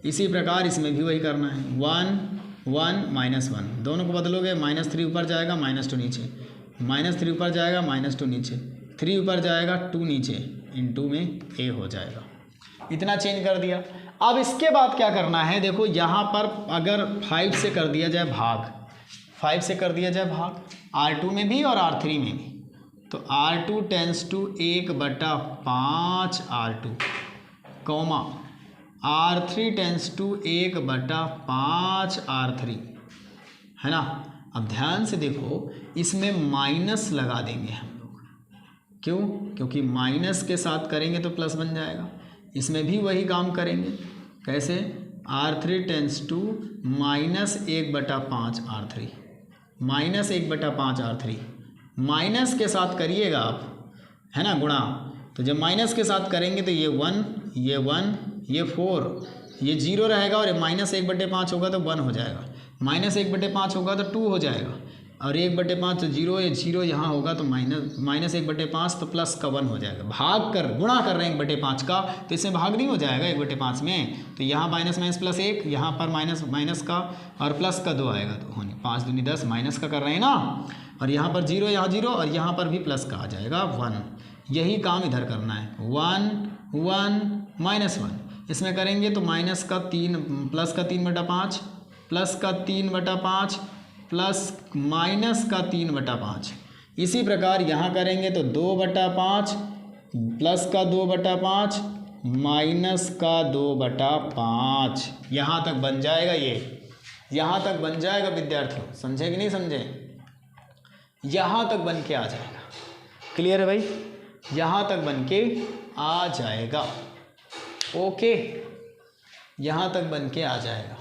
इसी प्रकार इसमें भी वही करना है, 1 1 -1, दोनों को बदलोगे, -3 ऊपर जाएगा, -2 नीचे, -3 ऊपर जाएगा, -2 नीचे, 3 ऊपर जाएगा, 2 नीचे, इन 2 में A हो जाएगा। इतना चेंज कर दिया। अब इसके बाद क्या करना है? देखो यहाँ पर अगर 5 से कर दिया जाए भाग, 5 से कर दिया जाए भाग R2 में भी और R3 में भी, तो R2 tends to 1/5 R2, comma R3 tends to 1/5 R3, है ना? अब ध्यान से देखो, इसमें माइनस लगा देंगे हम लोग। क्यों? क्योंकि माइनस के साथ करेंगे तो प्लस बन जाएगा। इसमें भी वही काम करेंगे। कैसे? R3 tends to -1/5 R3, -1/5 R3, minus के साथ करिएगा आप, है ना, गुणा। तो जब माइनस के साथ करेंगे तो ये 1, ये 1, ये 4, ये 0 रहेगा और -1/5 होगा तो 1 हो जाएगा, -1/5 होगा तो 2 हो जाएगा, और 1/5 तो 0, ये 0 यहाँ होगा तो -1/5 तो प्लस का 1 हो जाएगा। भाग कर गुणा कर रहे हैं 1/5 का, तो इसमें भाग नहीं हो जाएगा 1/5 में, तो यहाँ माइनस प्लस 1, यहाँ पर माइनस का और प्लस का 2 आएगा, तो होने 5 दूनी 10, माइनस का कर रहे हैं ना, और यहाँ पर 0, यहाँ 0, और यहाँ पर भी प्लस का आ जाएगा 1। यही काम इधर करना है, 1 1 -1। इसमें करेंगे तो माइनस का 3, प्लस का 3/5, प्लस का 3/5, प्लस माइनस का 3/5। इसी प्रकार यहाँ करेंगे तो 2/5, प्लस का 2/5, माइनस का 2/5। यहाँ तक बन जाएगा, ये यहाँ तक बन जाएगा विद्यार्थियों, समझे कि नहीं समझे? यहाँ तक बन के आ जाएगा। क्लियर है भाई? यहाँ तक बन के आ जाएगा। ओके, यहाँ तक बन के आ जाएगा।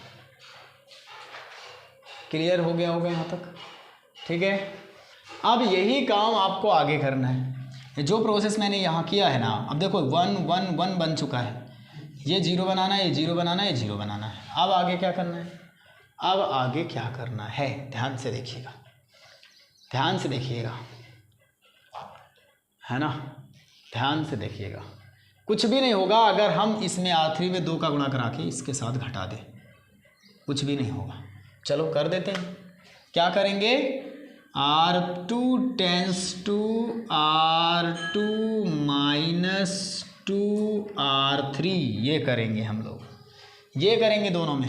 क्लियर हो गया होगा यहाँ तक? ठीक है। अब यही काम आपको आगे करना है। जो प्रोसेस मैंने यहाँ किया है ना, अब देखो 1 1 1 बन चुका है, ये 0 बनाना है, ये 0 बनाना है, ये 0 बनाना है। अब आगे क्या करना है? अब आगे क्या करना है? ध्यान से देखिएगा, ध्यान से देखिएगा, है ना, ध्यान से देखिएगा। कुछ भी नहीं होगा अगर हम इसमें R3 में 2 का गुणा करा के इसके साथ घटा दें, कुछ भी नहीं होगा। चलो कर देते हैं। क्या करेंगे? R2 tends to R2 minus 2R3 ये करेंगे हम लोग, ये करेंगे दोनों में।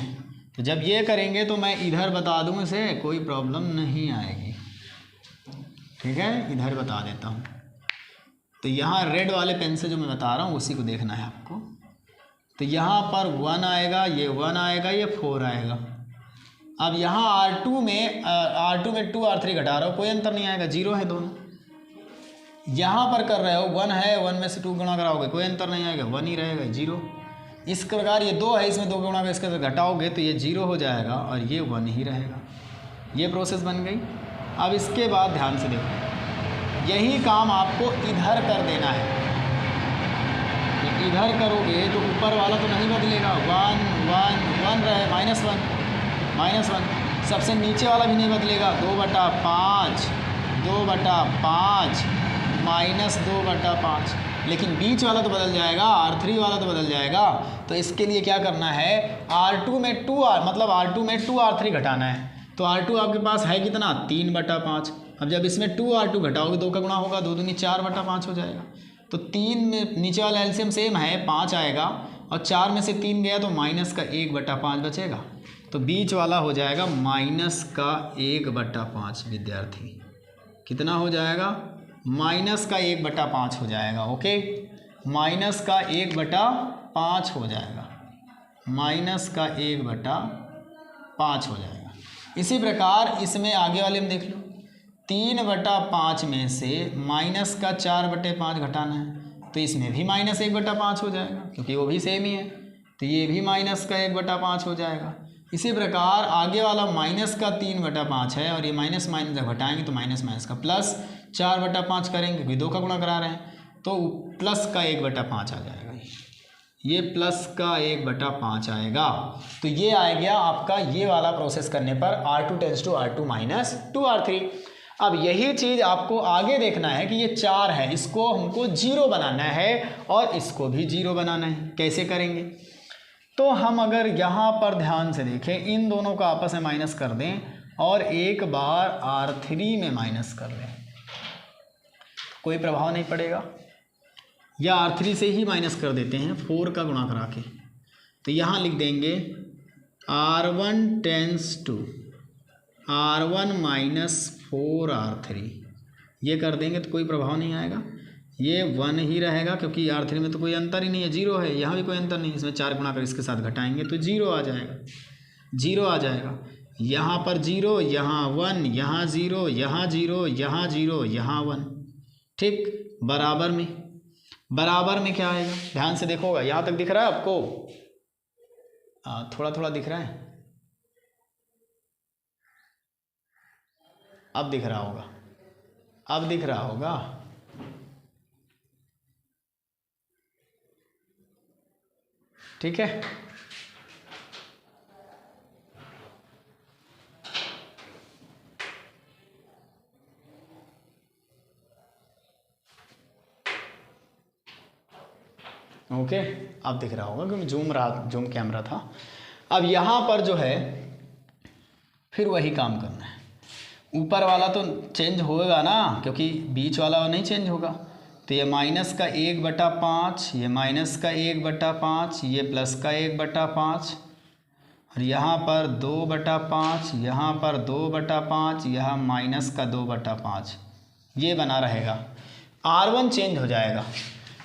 तो जब ये करेंगे तो मैं इधर बता दूँ इसे, कोई प्रॉब्लम नहीं आएगी, ठीक है। इधर बता देता हूँ। तो यहाँ रेड वाले पेन से जो मैं बता रहा हूँ उसी को देखना है आपको। तो यहाँ पर 1 आएगा, ये 1 आएगा, ये 4 आएगा। अब यहाँ R2 में 2 R3 घटा रहा हो, कोई अंतर नहीं आएगा, 0 है दोनों। यहाँ पर कर रहे हो 1 है, 1 में से 2 गुणा कराओगे कोई अंतर नहीं आएगा, 1 ही रहेगा, 0। इस प्रकार ये 2 है, इसमें 2 गुणा इसके अंदर घटाओगे तो ये 0 हो जाएगा और ये 1 ही रहेगा। ये प्रोसेस बन गई। अब इसके बाद ध्यान से देखो, यही काम आपको इधर कर देना है। इधर करोगे तो ऊपर वाला तो नहीं बदलेगा, 1 1 1 रहे, -1 सबसे नीचे वाला भी नहीं बदलेगा, 2/5 2/5 -2/5, लेकिन बीच वाला तो बदल जाएगा, R3 वाला तो बदल जाएगा। तो इसके लिए क्या करना है, R2 में 2R मतलब R2 में 2R3 घटाना है। तो R2 आपके पास है कितना, 3/5। अब जब इसमें 2R2 घटाओगे 2 का गुणा होगा, 2 दूनी 4/5 हो जाएगा। तो 3 में नीचे वाला एलसीएम सेम है, 5 आएगा और 4 में से 3 गया तो माइनस का 1/5 बचेगा। तो बीच वाला हो जाएगा माइनस का 1/5 विद्यार्थी, कितना हो जाएगा, माइनस का 1/5 हो जाएगा। ओके, माइनस का 1/5 हो जाएगा, माइनस का 1/5 हो जाएगा। इसी प्रकार इसमें आगे वाले में देख लो, 3/5 में से माइनस का 4/5 घटाना है, तो इसमें भी माइनस 1/5 हो जाएगा, क्योंकि वो भी सेम ही है। तो ये भी माइनस का 1/5 हो जाएगा। इसी प्रकार आगे वाला माइनस का 3/5 है और ये माइनस माइनस जब घटाएंगे तो माइनस माइनस का प्लस 4/5 करेंगे, क्योंकि 2 का गुणा करा रहे हैं, तो प्लस का 1/5 आ जाएगा। ये प्लस का 1/5 आएगा। तो ये आ गया आपका ये वाला प्रोसेस करने पर R2 tends to R2 minus 2R3। अब यही चीज़ आपको आगे देखना है कि ये 4 है, इसको हमको 0 बनाना है और इसको भी 0 बनाना है। कैसे करेंगे, तो हम अगर यहाँ पर ध्यान से देखें, इन दोनों को आपस में माइनस कर दें और एक बार R3 में माइनस कर लें, कोई प्रभाव नहीं पड़ेगा। या R3 से ही माइनस कर देते हैं 4 का गुणा करा के। तो यहाँ लिख देंगे R1 tense to R1 minus 4R3, ये कर देंगे तो कोई प्रभाव नहीं आएगा, ये 1 ही रहेगा, क्योंकि R3 में तो कोई अंतर ही नहीं है, 0 है। यहाँ भी कोई अंतर नहीं, इसमें 4 गुणा कर इसके साथ घटाएंगे तो 0 आ जाएगा, 0 आ जाएगा। यहाँ पर 0, यहाँ 1, यहाँ 0, यहाँ 0, यहाँ 0, यहाँ 1, ठीक। बराबर में क्या आएगा, ध्यान से देखोगा, यहाँ तक दिख रहा है आपको, थोड़ा थोड़ा दिख रहा है, अब दिख रहा होगा, अब दिख रहा होगा। ठीक है, ओके, अब दिख रहा होगा क्योंकि जूम कैमरा था। अब यहाँ पर जो है फिर वही काम करना है, ऊपर वाला तो चेंज होगा ना, क्योंकि बीच वाला नहीं चेंज होगा। तो ये माइनस का 1/5, ये माइनस का 1/5, ये प्लस का 1/5 और यहाँ पर 2/5, यहाँ पर 2/5, यहाँ माइनस का 2/5, ये बना रहेगा। R1 चेंज हो जाएगा।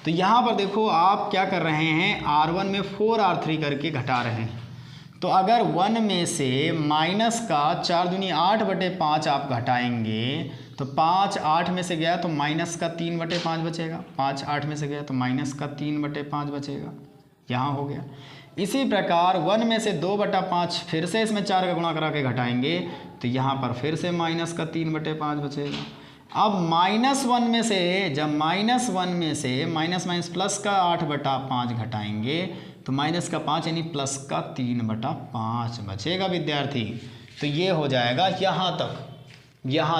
तो यहाँ पर देखो आप क्या कर रहे हैं, R1 में 4R3 करके घटा रहे हैं। तो अगर 1 में से माइनस का 4 दूनी 8/5 आप घटाएंगे तो 5 8 में से गया तो माइनस का 3/5 बचेगा, 5 8 में से गया तो माइनस का 3/5 बचेगा, यहाँ हो गया। इसी प्रकार 1 में से 2/5 फिर से इसमें 4 का गुणा करा के घटाएंगे तो यहाँ पर फिर से माइनस का 3/5 बचेगा। अब -1 में से जब -1 में से माइनस माइनस प्लस का 8/5 घटाएंगे तो माइनस का 5 यानी प्लस का 3/5 बचेगा विद्यार्थी। तो ये हो जाएगा यहाँ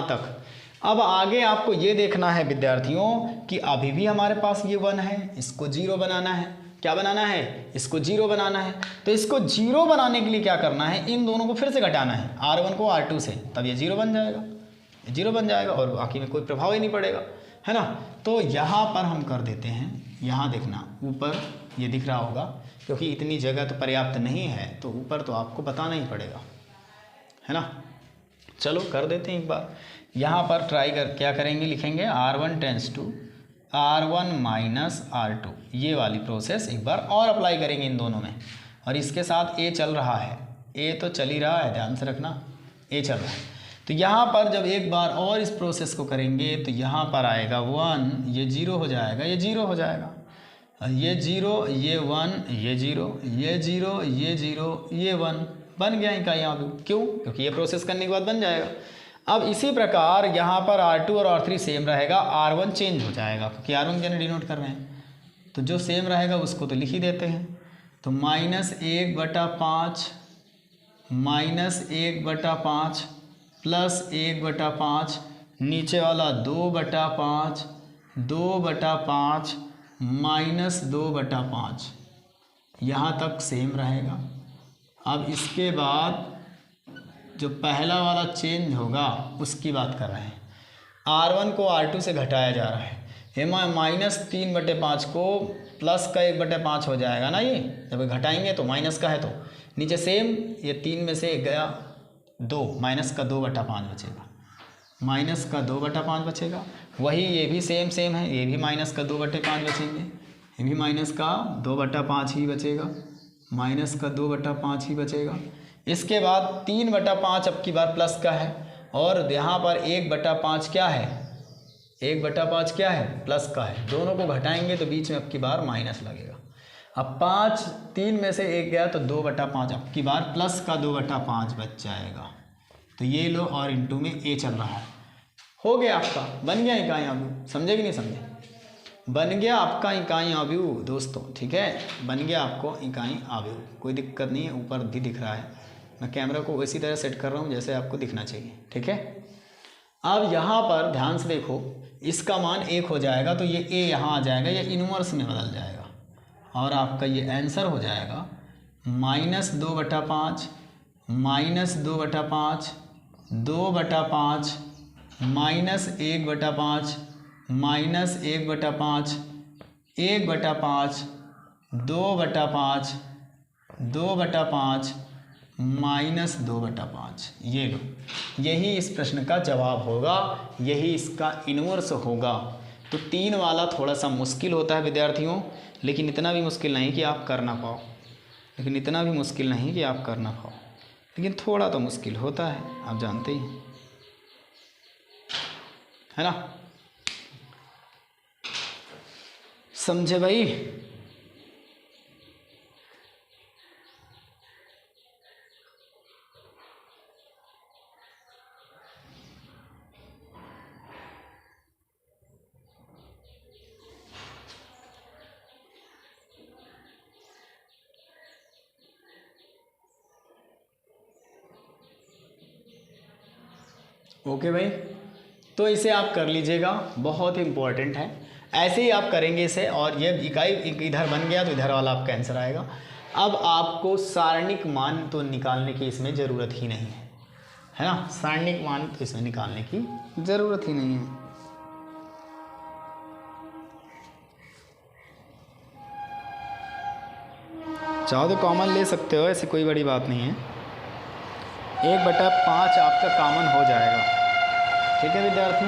तक। अब आगे आपको ये देखना है विद्यार्थियों कि अभी भी हमारे पास ये 1 है, इसको 0 बनाना है। क्या बनाना है, इसको 0 बनाना है। तो इसको 0 बनाने के लिए क्या करना है, इन दोनों को फिर से घटाना है, R1 को R2 से, तब ये 0 बन जाएगा। जीरो बन जाएगा और बाकी में कोई प्रभाव ही नहीं पड़ेगा, है ना। तो यहाँ पर हम कर देते हैं, यहाँ देखना ऊपर ये दिख रहा होगा, क्योंकि इतनी जगह तो पर्याप्त नहीं है तो ऊपर तो आपको बताना ही पड़ेगा, है ना। चलो कर देते हैं एक बार। यहाँ पर ट्राई कर क्या करेंगे, लिखेंगे R1 tense to R1 minus R2, ये वाली प्रोसेस एक बार और अप्लाई करेंगे इन दोनों में। और इसके साथ A चल रहा है, A तो चल ही रहा है, ध्यान से रखना, A चल रहा है। तो यहाँ पर जब एक बार और इस प्रोसेस को करेंगे तो यहाँ पर आएगा 1, ये 0 हो जाएगा, ये 0 हो जाएगा, ये 0, ये 1, ये 0, ये 0, ये 0, ये 1, बन गया इनका यहाँ भी। क्यों? क्योंकि ये प्रोसेस करने के बाद बन जाएगा। अब इसी प्रकार यहाँ पर R2 और R3 सेम रहेगा, R1 चेंज हो जाएगा क्योंकि R1 के डिनोट कर रहे हैं, तो जो सेम रहेगा उसको तो लिख ही देते हैं। तो -1/5 -1/5 प्लस 1/5, नीचे वाला 2/5, 2/5 माइनस 2/5, यहाँ तक सेम रहेगा। अब इसके बाद जो पहला वाला चेंज होगा उसकी बात कर रहे हैं। R1 को R2 से घटाया जा रहा है, -3/5 को प्लस का 1/5 हो जाएगा ना, ये जब घटाएंगे तो माइनस का है तो नीचे सेम, ये 3 में से गया 2, माइनस का 2/5 बचेगा, माइनस का 2/5 बचेगा। वही ये भी सेम है, ये भी माइनस का 2/5 बचेंगे, ये भी माइनस का 2/5 ही बचेगा, माइनस का 2/5 ही बचेगा। इसके बाद 3/5 अब की बार प्लस का है, और यहाँ पर 1/5 क्या है, 1/5 क्या है, प्लस का है। दोनों को घटाएंगे तो बीच में अब की बार माइनस लगेगा। अब 5, 3 में से 1 गया तो 2/5, अब की बार प्लस का 2/5 बच जाएगा। तो ये लो, और इंटू में A चल रहा है, हो गया आपका, बन गया इकाई आव्यूह। समझे कि नहीं समझे? बन गया आपका इकाई आव्यूह दोस्तों, ठीक है, बन गया आपको इकाई आव्यूह, कोई दिक्कत नहीं है। ऊपर भी दिख रहा है, मैं कैमरा को इसी तरह सेट कर रहा हूँ जैसे आपको दिखना चाहिए, ठीक है। अब यहाँ पर ध्यान से देखो, इसका मान 1 हो जाएगा तो ये A यहाँ आ जाएगा, ये इनवर्स में बदल जाएगा, और आपका ये आंसर हो जाएगा -2/5 -2/5 2/5 -1/5 -1/5 1/5 2/5 2/5 -2/5। ये लो, यही इस प्रश्न का जवाब होगा, यही इसका इन्वर्स होगा। तो 3 वाला थोड़ा सा मुश्किल होता है विद्यार्थियों, लेकिन इतना भी मुश्किल नहीं कि आप कर ना पाओ, लेकिन थोड़ा तो मुश्किल होता है, आप जानते ही हैं, है ना। समझे भाई? ओके भाई, तो इसे आप कर लीजिएगा, बहुत ही इम्पोर्टेंट है। ऐसे ही आप करेंगे इसे, और ये इकाई इधर बन गया तो इधर वाला आपका आंसर आएगा। अब आपको सारणिक मान तो निकालने की इसमें ज़रूरत ही नहीं है ना, सारणिक मान तो इसमें निकालने की ज़रूरत ही नहीं है। चाहो तो कॉमन ले सकते हो, ऐसी कोई बड़ी बात नहीं है। 1/5 आपका कॉमन हो जाएगा, ठीक है विद्यार्थी,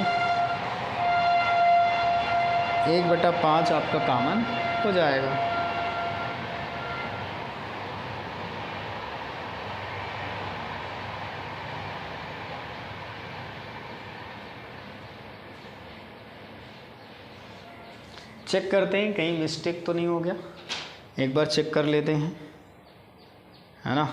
1/5 आपका कॉमन हो जाएगा। चेक करते हैं कहीं मिस्टेक तो नहीं हो गया, एक बार चेक कर लेते हैं, है ना।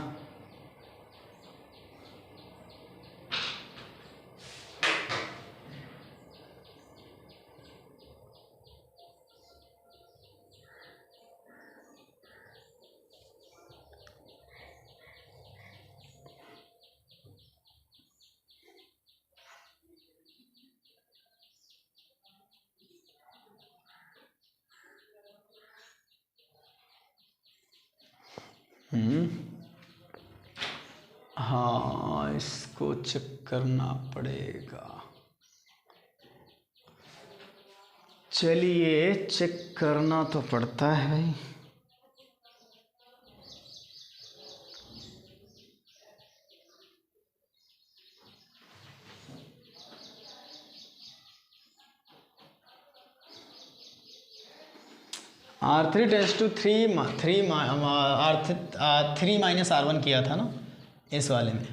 हाँ, इसको चेक करना पड़ेगा। चलिए चेक करना तो पड़ता है भाई। R3 test to three minus R1 किया था ना इस वाले में,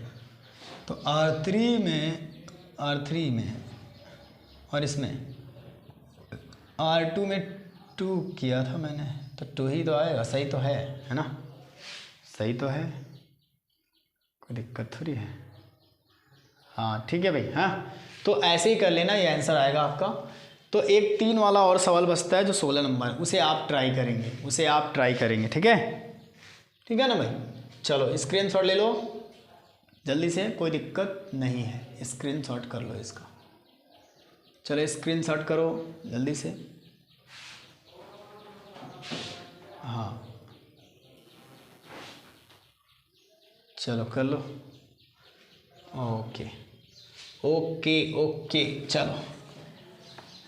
तो R3 में और इसमें R2 में 2 किया था मैंने, तो 2 ही तो आएगा। सही तो है ना? सही तो है, कोई दिक्कत थोड़ी है। हाँ ठीक है भाई। हाँ तो ऐसे ही कर लेना, ये आंसर आएगा आपका। तो एक 3 वाला और सवाल बचता है जो 16 नंबर, उसे आप ट्राई करेंगे। ठीक है ना भाई? चलो स्क्रीनशॉट ले लो जल्दी से, कोई दिक्कत नहीं है, स्क्रीनशॉट कर लो इसका। चलो स्क्रीनशॉट करो जल्दी से। हाँ चलो कर लो। ओके चलो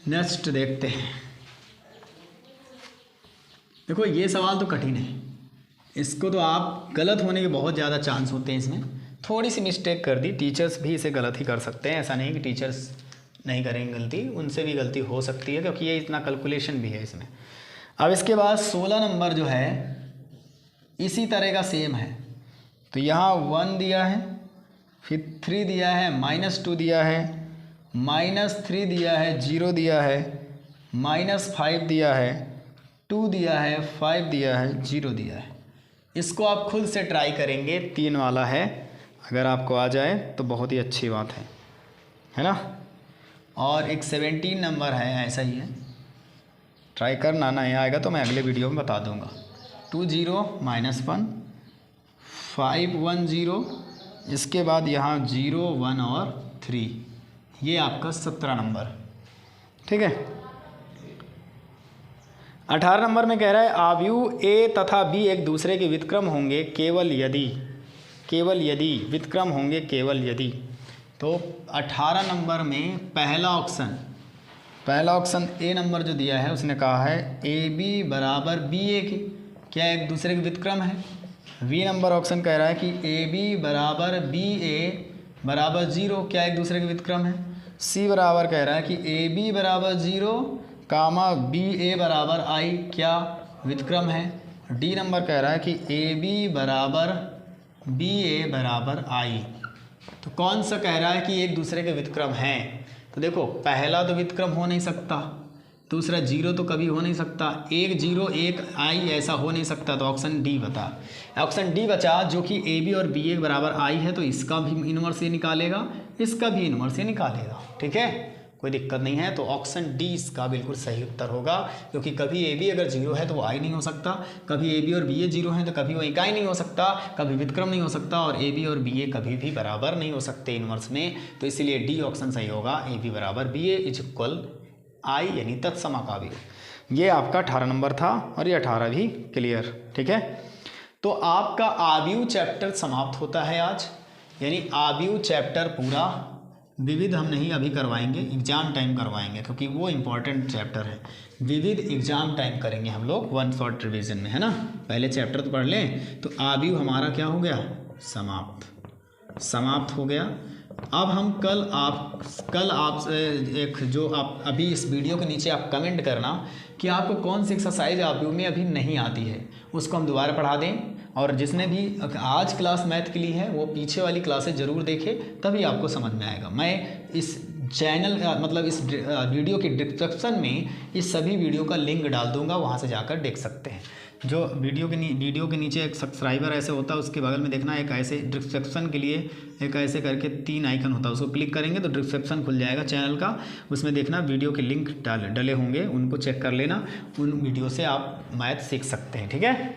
नेक्स्ट देखते हैं। देखो ये सवाल तो कठिन है, इसको तो आप गलत होने के बहुत ज़्यादा चांस होते हैं। इसमें थोड़ी सी मिस्टेक कर दी, टीचर्स भी इसे गलत ही कर सकते हैं। ऐसा नहीं कि टीचर्स नहीं करेंगे गलती, उनसे भी गलती हो सकती है क्योंकि ये इतना कैलकुलेशन भी है इसमें। अब इसके बाद 16 नंबर जो है इसी तरह का सेम है, तो यहाँ 1 दिया है, फिर 3 दिया है, -2 दिया है, -3 दिया है, 0 दिया है, -5 दिया है, 2 दिया है, 5 दिया है, 0 दिया है। इसको आप खुद से ट्राई करेंगे, 3 वाला है, अगर आपको आ जाए तो बहुत ही अच्छी बात है ना। और एक 17 नंबर है, ऐसा ही है, ट्राई करना, नहीं आएगा तो मैं अगले वीडियो में बता दूंगा। 2 0 -1 5 1 0, इसके बाद यहाँ 0 1 और 3, ये आपका 17 नंबर। ठीक है। 18 नंबर में कह रहा है आव्यूह ए तथा बी एक दूसरे के व्युत्क्रम होंगे केवल यदि व्युत्क्रम होंगे केवल यदि। तो 18 नंबर में पहला ऑप्शन ए नंबर जो दिया है उसने कहा है ए बी बराबर बी ए के, क्या एक दूसरे के व्युत्क्रम है। बी नंबर ऑप्शन कह रहा है कि ए बी बराबर बी ए बराबर 0, क्या एक दूसरे के व्युत्क्रम है। सी बराबर कह रहा है कि ए बी बराबर 0 कामा बी ए बराबर आई, क्या व्युत्क्रम है। डी नंबर कह रहा है कि ए बी बराबर बी ए बराबर आई। तो कौन सा कह रहा है कि एक दूसरे के व्युत्क्रम हैं। तो देखो पहला तो व्युत्क्रम हो नहीं सकता, दूसरा 0 तो कभी हो नहीं सकता, 1 0 1 आई ऐसा हो नहीं सकता, तो ऑप्शन डी बचा जो कि ए बी और बी ए बराबर आई है, तो इसका भी इनवर्स ये निकालेगा, इसका भी इनवर्स ये निकालेगा। ठीक है, कोई दिक्कत नहीं है। तो ऑप्शन डी इसका बिल्कुल सही उत्तर होगा, क्योंकि कभी ए बी अगर 0 है तो वो आई नहीं हो सकता, कभी ए बी और बी ए 0 है तो कभी वो इकाई नहीं हो सकता, कभी व्युत्क्रम नहीं हो सकता, और ए बी और बी ए कभी भी बराबर नहीं हो सकते इनवर्स में। तो इसलिए डी ऑप्शन सही होगा, ए बी बराबर बी ए इज इक्वल आई, यानी तत्समाकाव्य। ये आपका 18 नंबर था और ये 18 भी क्लियर। ठीक है, तो आपका आव्यूह चैप्टर समाप्त होता है आज, यानी आव्यूह चैप्टर पूरा। विविध हम नहीं अभी करवाएंगे, एग्ज़ाम टाइम करवाएंगे, क्योंकि वो इम्पॉर्टेंट चैप्टर है। विविध एग्ज़ाम टाइम करेंगे हम लोग 1 शॉर्ट रिवीजन में, है ना। पहले चैप्टर तो पढ़ लें। तो आव्यूह हमारा क्या हो गया, समाप्त हो गया। अब हम कल आप एक जो आप अभी इस वीडियो के नीचे आप कमेंट करना कि आपको कौन सी एक्सरसाइज आव्यूह में अभी नहीं आती है, उसको हम दोबारा पढ़ा दें। और जिसने भी आज क्लास मैथ के लिए है वो पीछे वाली क्लासेस ज़रूर देखे, तभी आपको समझ में आएगा। मैं इस चैनल मतलब इस वीडियो के डिस्क्रिप्शन में इस सभी वीडियो का लिंक डाल दूंगा, वहाँ से जाकर देख सकते हैं। जो वीडियो के नीचे एक सब्सक्राइबर ऐसे होता है, उसके बगल में देखना एक ऐसे डिस्क्रिप्शन के लिए एक ऐसे करके 3 आइकन होता है, उसको क्लिक करेंगे तो डिस्क्रिप्शन खुल जाएगा चैनल का। उसमें देखना वीडियो के लिंक डले होंगे, उनको चेक कर लेना, उन वीडियो से आप मैथ सीख सकते हैं। ठीक है,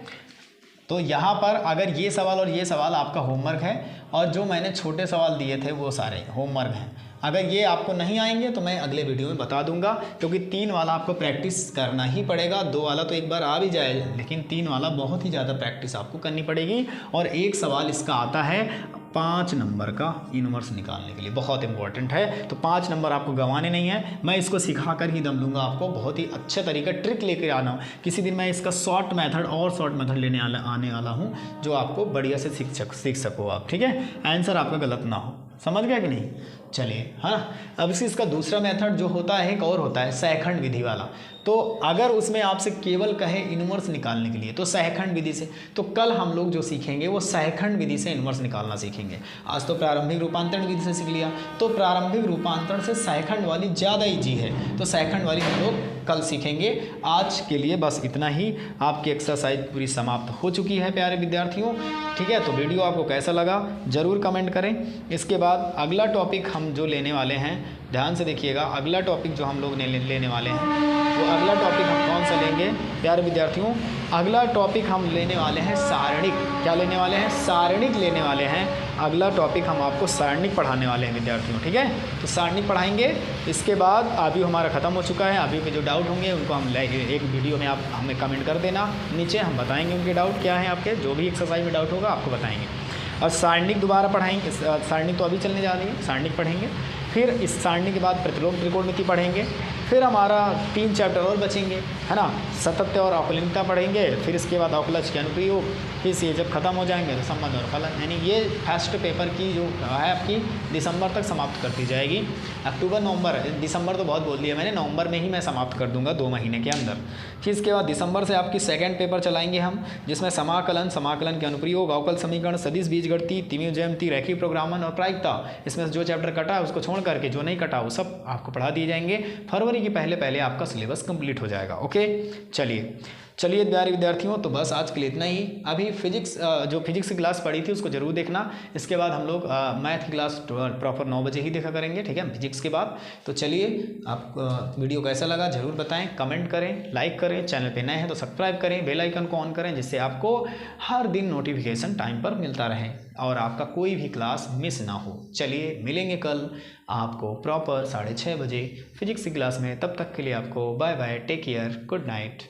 तो यहाँ पर अगर ये सवाल और ये सवाल आपका होमवर्क है, और जो मैंने छोटे सवाल दिए थे वो सारे होमवर्क हैं। अगर ये आपको नहीं आएंगे तो मैं अगले वीडियो में बता दूंगा, क्योंकि 3 वाला आपको प्रैक्टिस करना ही पड़ेगा। 2 वाला तो एक बार आ भी जाए, लेकिन 3 वाला बहुत ही ज़्यादा प्रैक्टिस आपको करनी पड़ेगी। और एक सवाल इसका आता है 5 नंबर का इनवर्स निकालने के लिए। बहुत इंपॉर्टेंट है, तो 5 नंबर आपको गंवाने नहीं है। मैं इसको सिखा कर ही दम लूँगा आपको, बहुत ही अच्छा तरीका ट्रिक लेकर आना हूँ। किसी दिन मैं इसका शॉर्ट मेथड लेने आने वाला हूँ, जो आपको बढ़िया से सीख सको आप, ठीक है, आंसर आपका गलत ना हो। समझ गया कि नहीं? चलिए, है ना। अब इसका दूसरा मेथड जो होता है, एक और होता है सहखंड विधि वाला। तो अगर उसमें आपसे केवल कहे इनवर्स निकालने के लिए, तो सहखंड विधि से, तो कल हम लोग जो सीखेंगे वो सहखंड विधि से इनवर्स निकालना सीखेंगे। आज तो प्रारंभिक रूपांतरण विधि से सीख लिया, तो प्रारंभिक रूपांतरण से सहखंड वाली ज़्यादा ईजी है, तो सहखंड वाली हम लोग कल सीखेंगे। आज के लिए बस इतना ही। आपकी एक्सरसाइज पूरी समाप्त हो चुकी है प्यारे विद्यार्थियों, ठीक है। तो वीडियो आपको कैसा लगा ज़रूर कमेंट करें। इसके बाद अगला टॉपिक हम जो लेने वाले हैं, ध्यान से देखिएगा, अगला टॉपिक जो हम लोग लेने वाले हैं, वो अगला टॉपिक हम कौन सा लेंगे प्यारे विद्यार्थियों? अगला टॉपिक हम लेने वाले हैं सारणिक। क्या लेने वाले हैं? सारणिक लेने वाले हैं। अगला टॉपिक हम आपको सारणिक पढ़ाने वाले हैं विद्यार्थियों, ठीक है। तो सारणिक पढ़ाएंगे। इसके बाद अभी हमारा ख़त्म हो चुका है। अभी के जो डाउट होंगे उनको हम एक वीडियो में आप हमें कमेंट कर देना नीचे, हम बताएंगे उनके डाउट क्या हैं। आपके जो भी एक्सरसाइज में डाउट होगा आपको बताएंगे। और सारणिक दोबारा पढ़ाएंगे। सारणिक तो अभी चलने जा रही है, सारणिक पढ़ेंगे। फिर इस सारणी के बाद प्रतिलोम त्रिकोणमिति पढ़ेंगे। फिर हमारा 3 चैप्टर और बचेंगे, है ना। सातत्य और अवकलनिकता पढ़ेंगे। फिर इसके बाद अवकलज के अनुप्रयोग। फिर ये जब खत्म हो जाएंगे तो संबंध और फलन, यानी ये फर्स्ट पेपर की जो है आपकी दिसंबर तक समाप्त करती जाएगी। अक्टूबर नवंबर, दिसंबर तो बहुत बोल दिया मैंने, नवंबर में ही मैं समाप्त कर दूंगा 2 महीने के अंदर। फिर इसके बाद दिसंबर से आपकी सेकेंड पेपर चलाएंगे हम, जिसमें समाकलन के अनुप्रयोग, अवकल समीकरण, सदिश बीजगणित, त्रिमीय ज्यामिति, रैखिक प्रोग्रामन और प्रायिकता। इसमें से जो चैप्टर कटा है उसको छोड़ करके जो नहीं कटा वो सब आपको पढ़ा दिए जाएंगे। फरवरी के पहले आपका सिलेबस कंप्लीट हो जाएगा। ओके, चलिए प्यारे विद्यार्थियों, तो बस आज के लिए इतना ही। अभी फिजिक्स जो फिजिक्स की क्लास पढ़ी थी उसको जरूर देखना। इसके बाद हम लोग मैथ की क्लास प्रॉपर 9 बजे ही देखा करेंगे, ठीक है, फिजिक्स के बाद। तो चलिए, आप वीडियो कैसा लगा जरूर बताएं, कमेंट करें, लाइक करें, चैनल पे नए हैं तो सब्सक्राइब करें, बेल आइकन को ऑन करें, जिससे आपको हर दिन नोटिफिकेशन टाइम पर मिलता रहे और आपका कोई भी क्लास मिस ना हो। चलिए, मिलेंगे कल आपको प्रॉपर 6:30 बजे फिजिक्स की क्लास में। तब तक के लिए आपको bye bye, take care, good night.